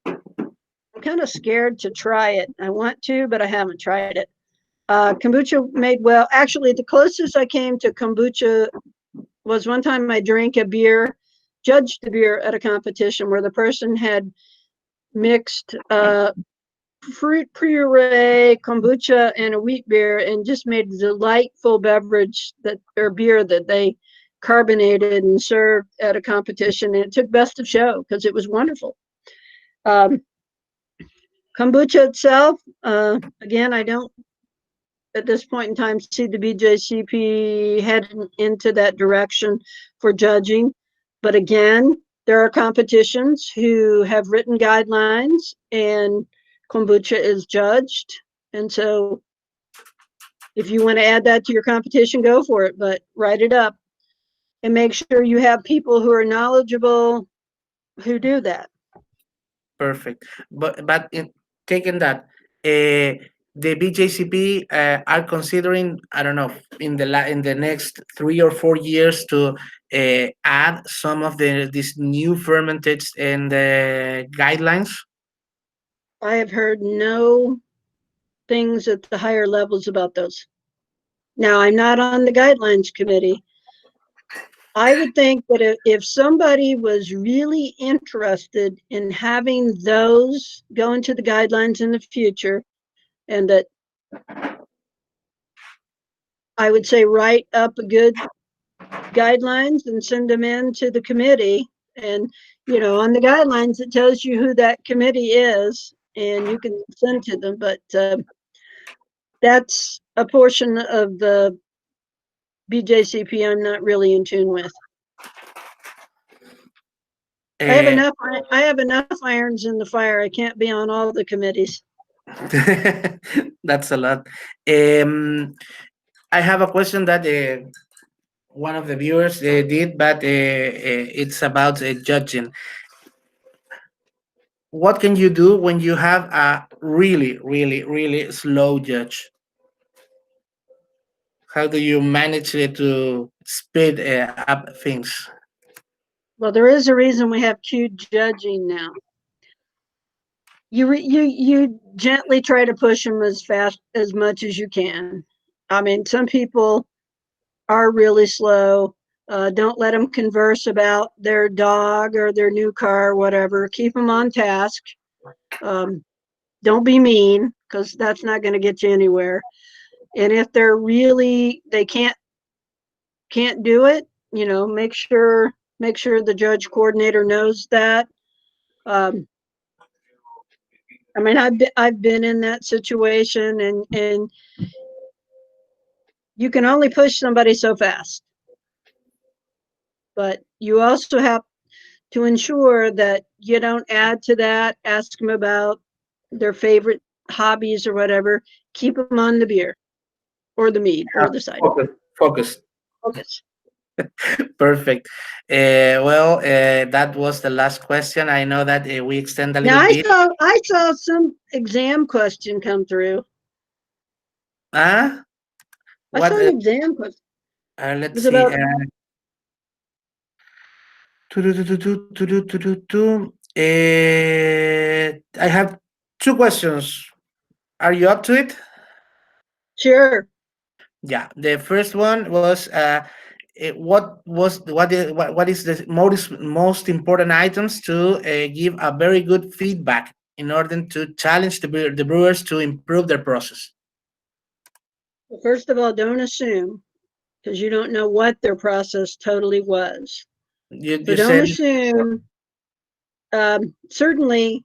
I'm kind of scared to try it. I want to, but I haven't tried it. Kombucha made well. Actually, the closest I came to kombucha was one time I drank a beer, judged the beer at a competition where the person had mixed fruit puree, kombucha, and a wheat beer, and just made a delightful beverage or beer that they carbonated and served at a competition. And it took best of show because it was wonderful. Kombucha itself, again, I don't at this point in time see the BJCP heading into that direction for judging. But again, there are competitions who have written guidelines and kombucha is judged. And so if you want to add that to your competition, go for it, but write it up and make sure you have people who are knowledgeable who do that. Perfect. But taking that, the BJCP are considering, I don't know, in the next 3 or 4 years to add some of these new fermented and guidelines. I have heard no things at the higher levels about those. Now, I'm not on the guidelines committee. I would think that if somebody was really interested in having those go into the guidelines in the future, and that I would say write up a good guidelines and send them in to the committee. And, on the guidelines, it tells you who that committee is and you can send to them. But that's a portion of the BJCP I'm not really in tune with. I have enough irons in the fire. I can't be on all the committees. That's a lot. I have a question that one of the viewers did, but it's about judging. What can you do when you have a really, really, really slow judge? How do you manage to speed up things? Well, there is a reason we have queued judging now. You gently try to push them as much as you can. I mean, some people are really slow. Don't let them converse about their dog or their new car or whatever. Keep them on task. Don't be mean, because that's not going to get you anywhere. And if they can't do it, make sure the judge coordinator knows that. I mean, I've been in that situation, and you can only push somebody so fast. But you also have to ensure that you don't add to that. Ask them about their favorite hobbies or whatever. Keep them on the beer or the mead or the cider. Focus. Perfect. That was the last question. I know that we extend a little bit. I saw some exam question come through. I saw an exam question. Let's see. I have 2 questions. Are you up to it? Sure. Yeah. The first one was what is the most important items to give a very good feedback in order to challenge the brewers to improve their process? First of all, don't assume, because you don't know what their process totally was. You, So you don't said assume. Certainly,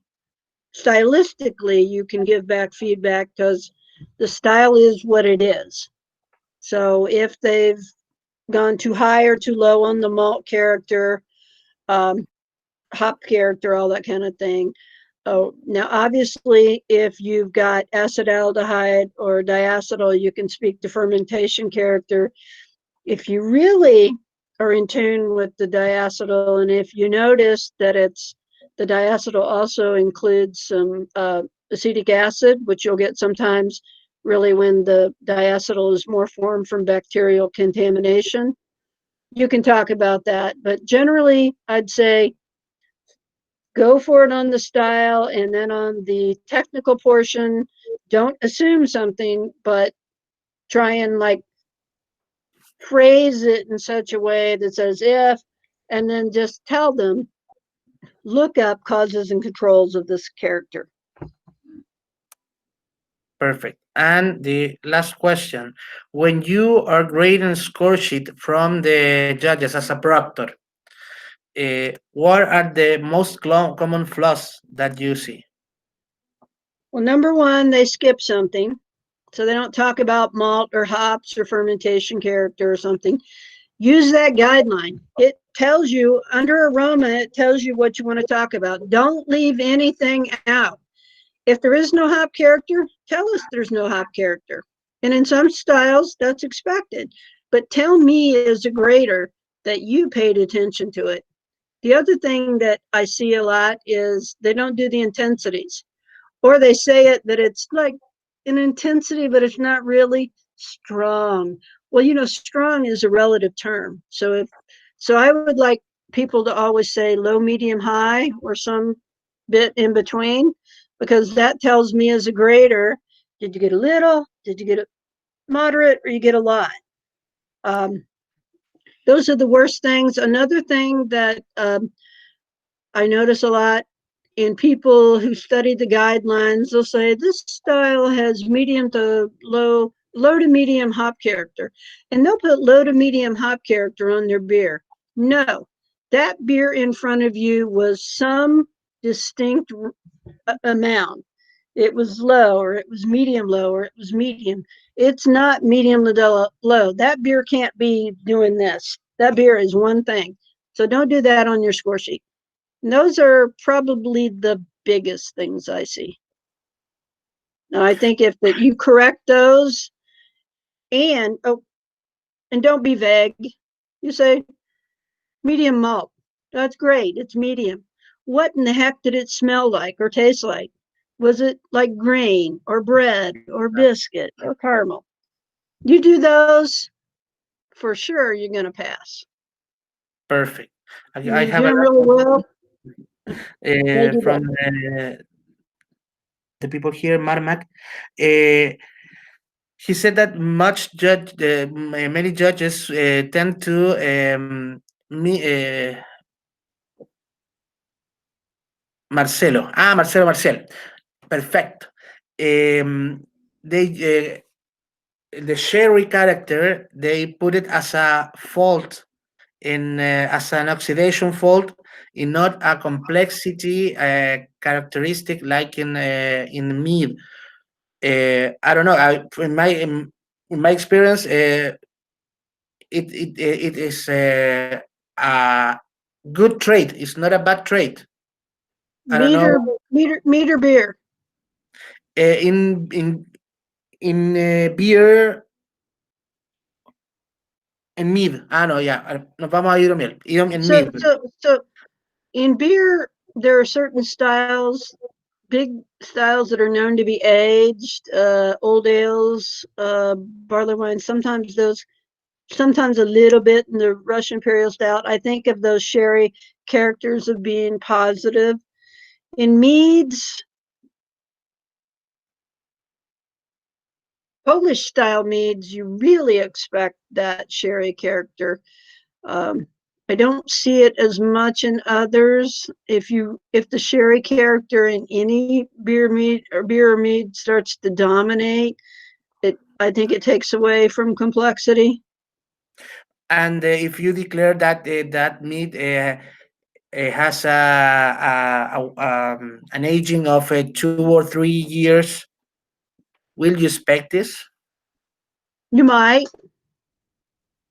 stylistically, you can give back feedback because the style is what it is. So if they've gone too high or too low on the malt character, hop character, all that kind of thing. Oh, now obviously, if you've got acetaldehyde or diacetyl, you can speak to fermentation character. If you really are in tune with the diacetyl, and if you notice that the diacetyl also includes some acetic acid, which you'll get sometimes really when the diacetyl is more formed from bacterial contamination, you can talk about that. But generally, I'd say go for it on the style, and then on the technical portion, don't assume something, but try and like phrase it in such a way that says if, and then just tell them, look up causes and controls of this character. perfect. And the last question, when you are grading score sheet from the judges as a proctor, what are the most common flaws that you see? Well, number one, they skip something. So they don't talk about malt or hops or fermentation character or something. Use that guideline. It tells you under aroma, it tells you what you want to talk about. Don't leave anything out. If there is no hop character, tell us there's no hop character. And in some styles, that's expected. But tell me as a grader that you paid attention to it. The other thing that I see a lot is they don't do the intensities, or they say it that it's like an intensity, but it's not really strong. Well, strong is a relative term. So I would like people to always say low, medium, high, or some bit in between, because that tells me as a grader, did you get a little, did you get a moderate, or you get a lot? Those are the worst things. Another thing that I notice a lot in people who study the guidelines, they'll say this style has medium to low to medium hop character, and they'll put low to medium hop character on their beer. No, that beer in front of you was some distinct amount. It was low, or it was medium low, or it was medium. It's not medium to low. That beer can't be doing this. That beer is one thing. So don't do that on your score sheet. And those are probably the biggest things I see. Now, I think if that you correct those, and don't be vague. You say medium malt. That's great. It's medium. What in the heck did it smell like or taste like? Was it like grain or bread or biscuit or caramel? You do those, for sure you're going to pass. Perfect. I You're have doing really well. from the people here, Marmac. He said that many judges tend to Marcelo. Perfect. They the sherry character, they put it as a fault as an oxidation fault, in not a complexity characteristic like in mead. I don't know. In my experience, it is a good trait. It's not a bad trait. I don't know. Meter beer. In beer en mead. No, ya. Nos vamos a hidromiel. En mead. So in beer, there are certain styles, big styles that are known to be aged, old ales, barley wine. Sometimes a little bit in the Russian Imperial Stout. I think of those sherry characters of being positive. In meads, Polish style meads, you really expect that sherry character. I don't see it as much in others. If the sherry character in any beer or mead starts to dominate, I think it takes away from complexity. And if you declare that that meat has an aging of 2 or 3 years, will you expect this? You might,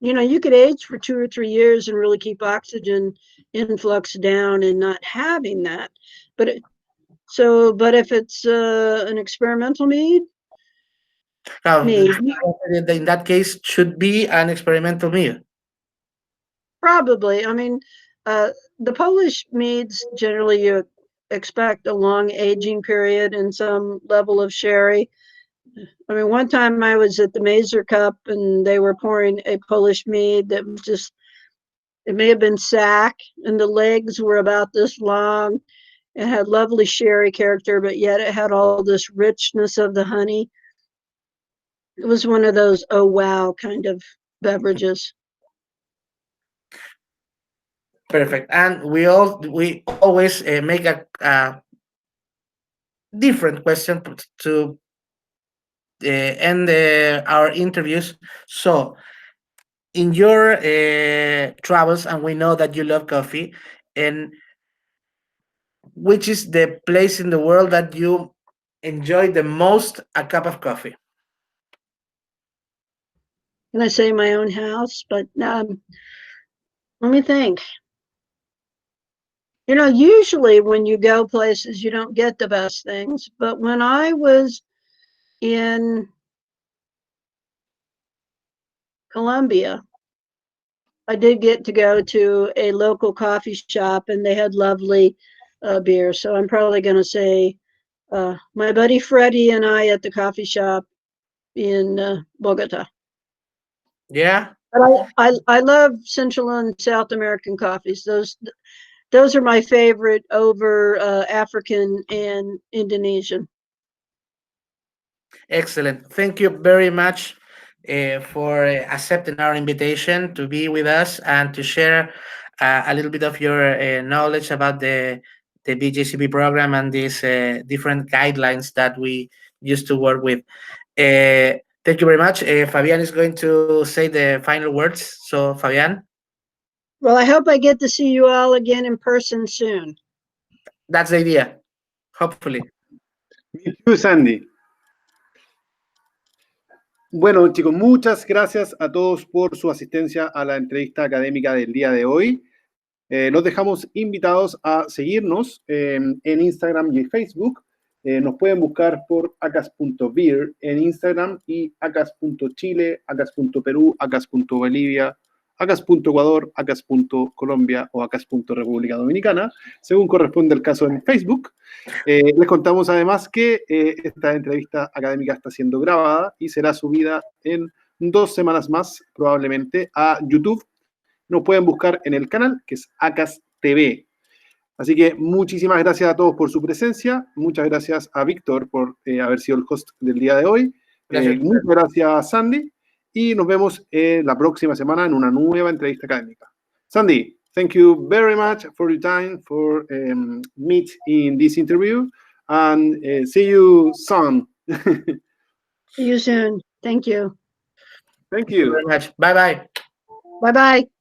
you could age for 2 or 3 years and really keep oxygen influx down and not having that. But but if it's an experimental mead, Now, maybe, in that case, should be an experimental meal. probably. I mean, the Polish meads generally you expect a long aging period and some level of sherry. I mean, one time I was at the Mazer Cup and they were pouring a Polish mead that was just, it may have been sack, and the legs were about this long. It had lovely sherry character, but yet it had all this richness of the honey. It was one of those, oh wow, kind of beverages. Perfect. And we always make a different question to end our interviews. So, in your travels, and we know that you love coffee, and which is the place in the world that you enjoy the most a cup of coffee? Can I say my own house? But let me think. Usually when you go places, you don't get the best things. But when I was in Colombia, I did get to go to a local coffee shop and they had lovely beer. So I'm probably going to say my buddy Freddie and I at the coffee shop in Bogota. Yeah. But I love Central and South American coffees. Those are my favorite over African and Indonesian. Excellent. Thank you very much for accepting our invitation to be with us and to share a little bit of your knowledge about the BJCP program and these different guidelines that we used to work with. Thank you very much. Fabian is going to say the final words. So, Fabian. Well, I hope I get to see you all again in person soon. That's the idea. Hopefully. Me too, Sandy. Bueno, chicos, muchas gracias a todos por su asistencia a la entrevista académica del día de hoy. Los dejamos invitados a seguirnos en Instagram y Facebook. Nos pueden buscar por acas.beer en Instagram y acas.chile, acas.perú, acas.bolivia, acas.ecuador, acas.colombia o acas.república Dominicana, según corresponde el caso en Facebook. Les contamos además que esta entrevista académica está siendo grabada y será subida en 2 semanas más, probablemente, a YouTube. Nos pueden buscar en el canal, que es ACAS TV. Así que muchísimas gracias a todos por su presencia. Muchas gracias a Víctor por haber sido el host del día de hoy. Muchas gracias, Sandy. Y nos vemos la próxima semana en una nueva entrevista académica. Sandy, thank you very much for your time, for meet in this interview. And see you soon. See you soon. Thank you. Thank you. Very much. Bye-bye. Bye-bye.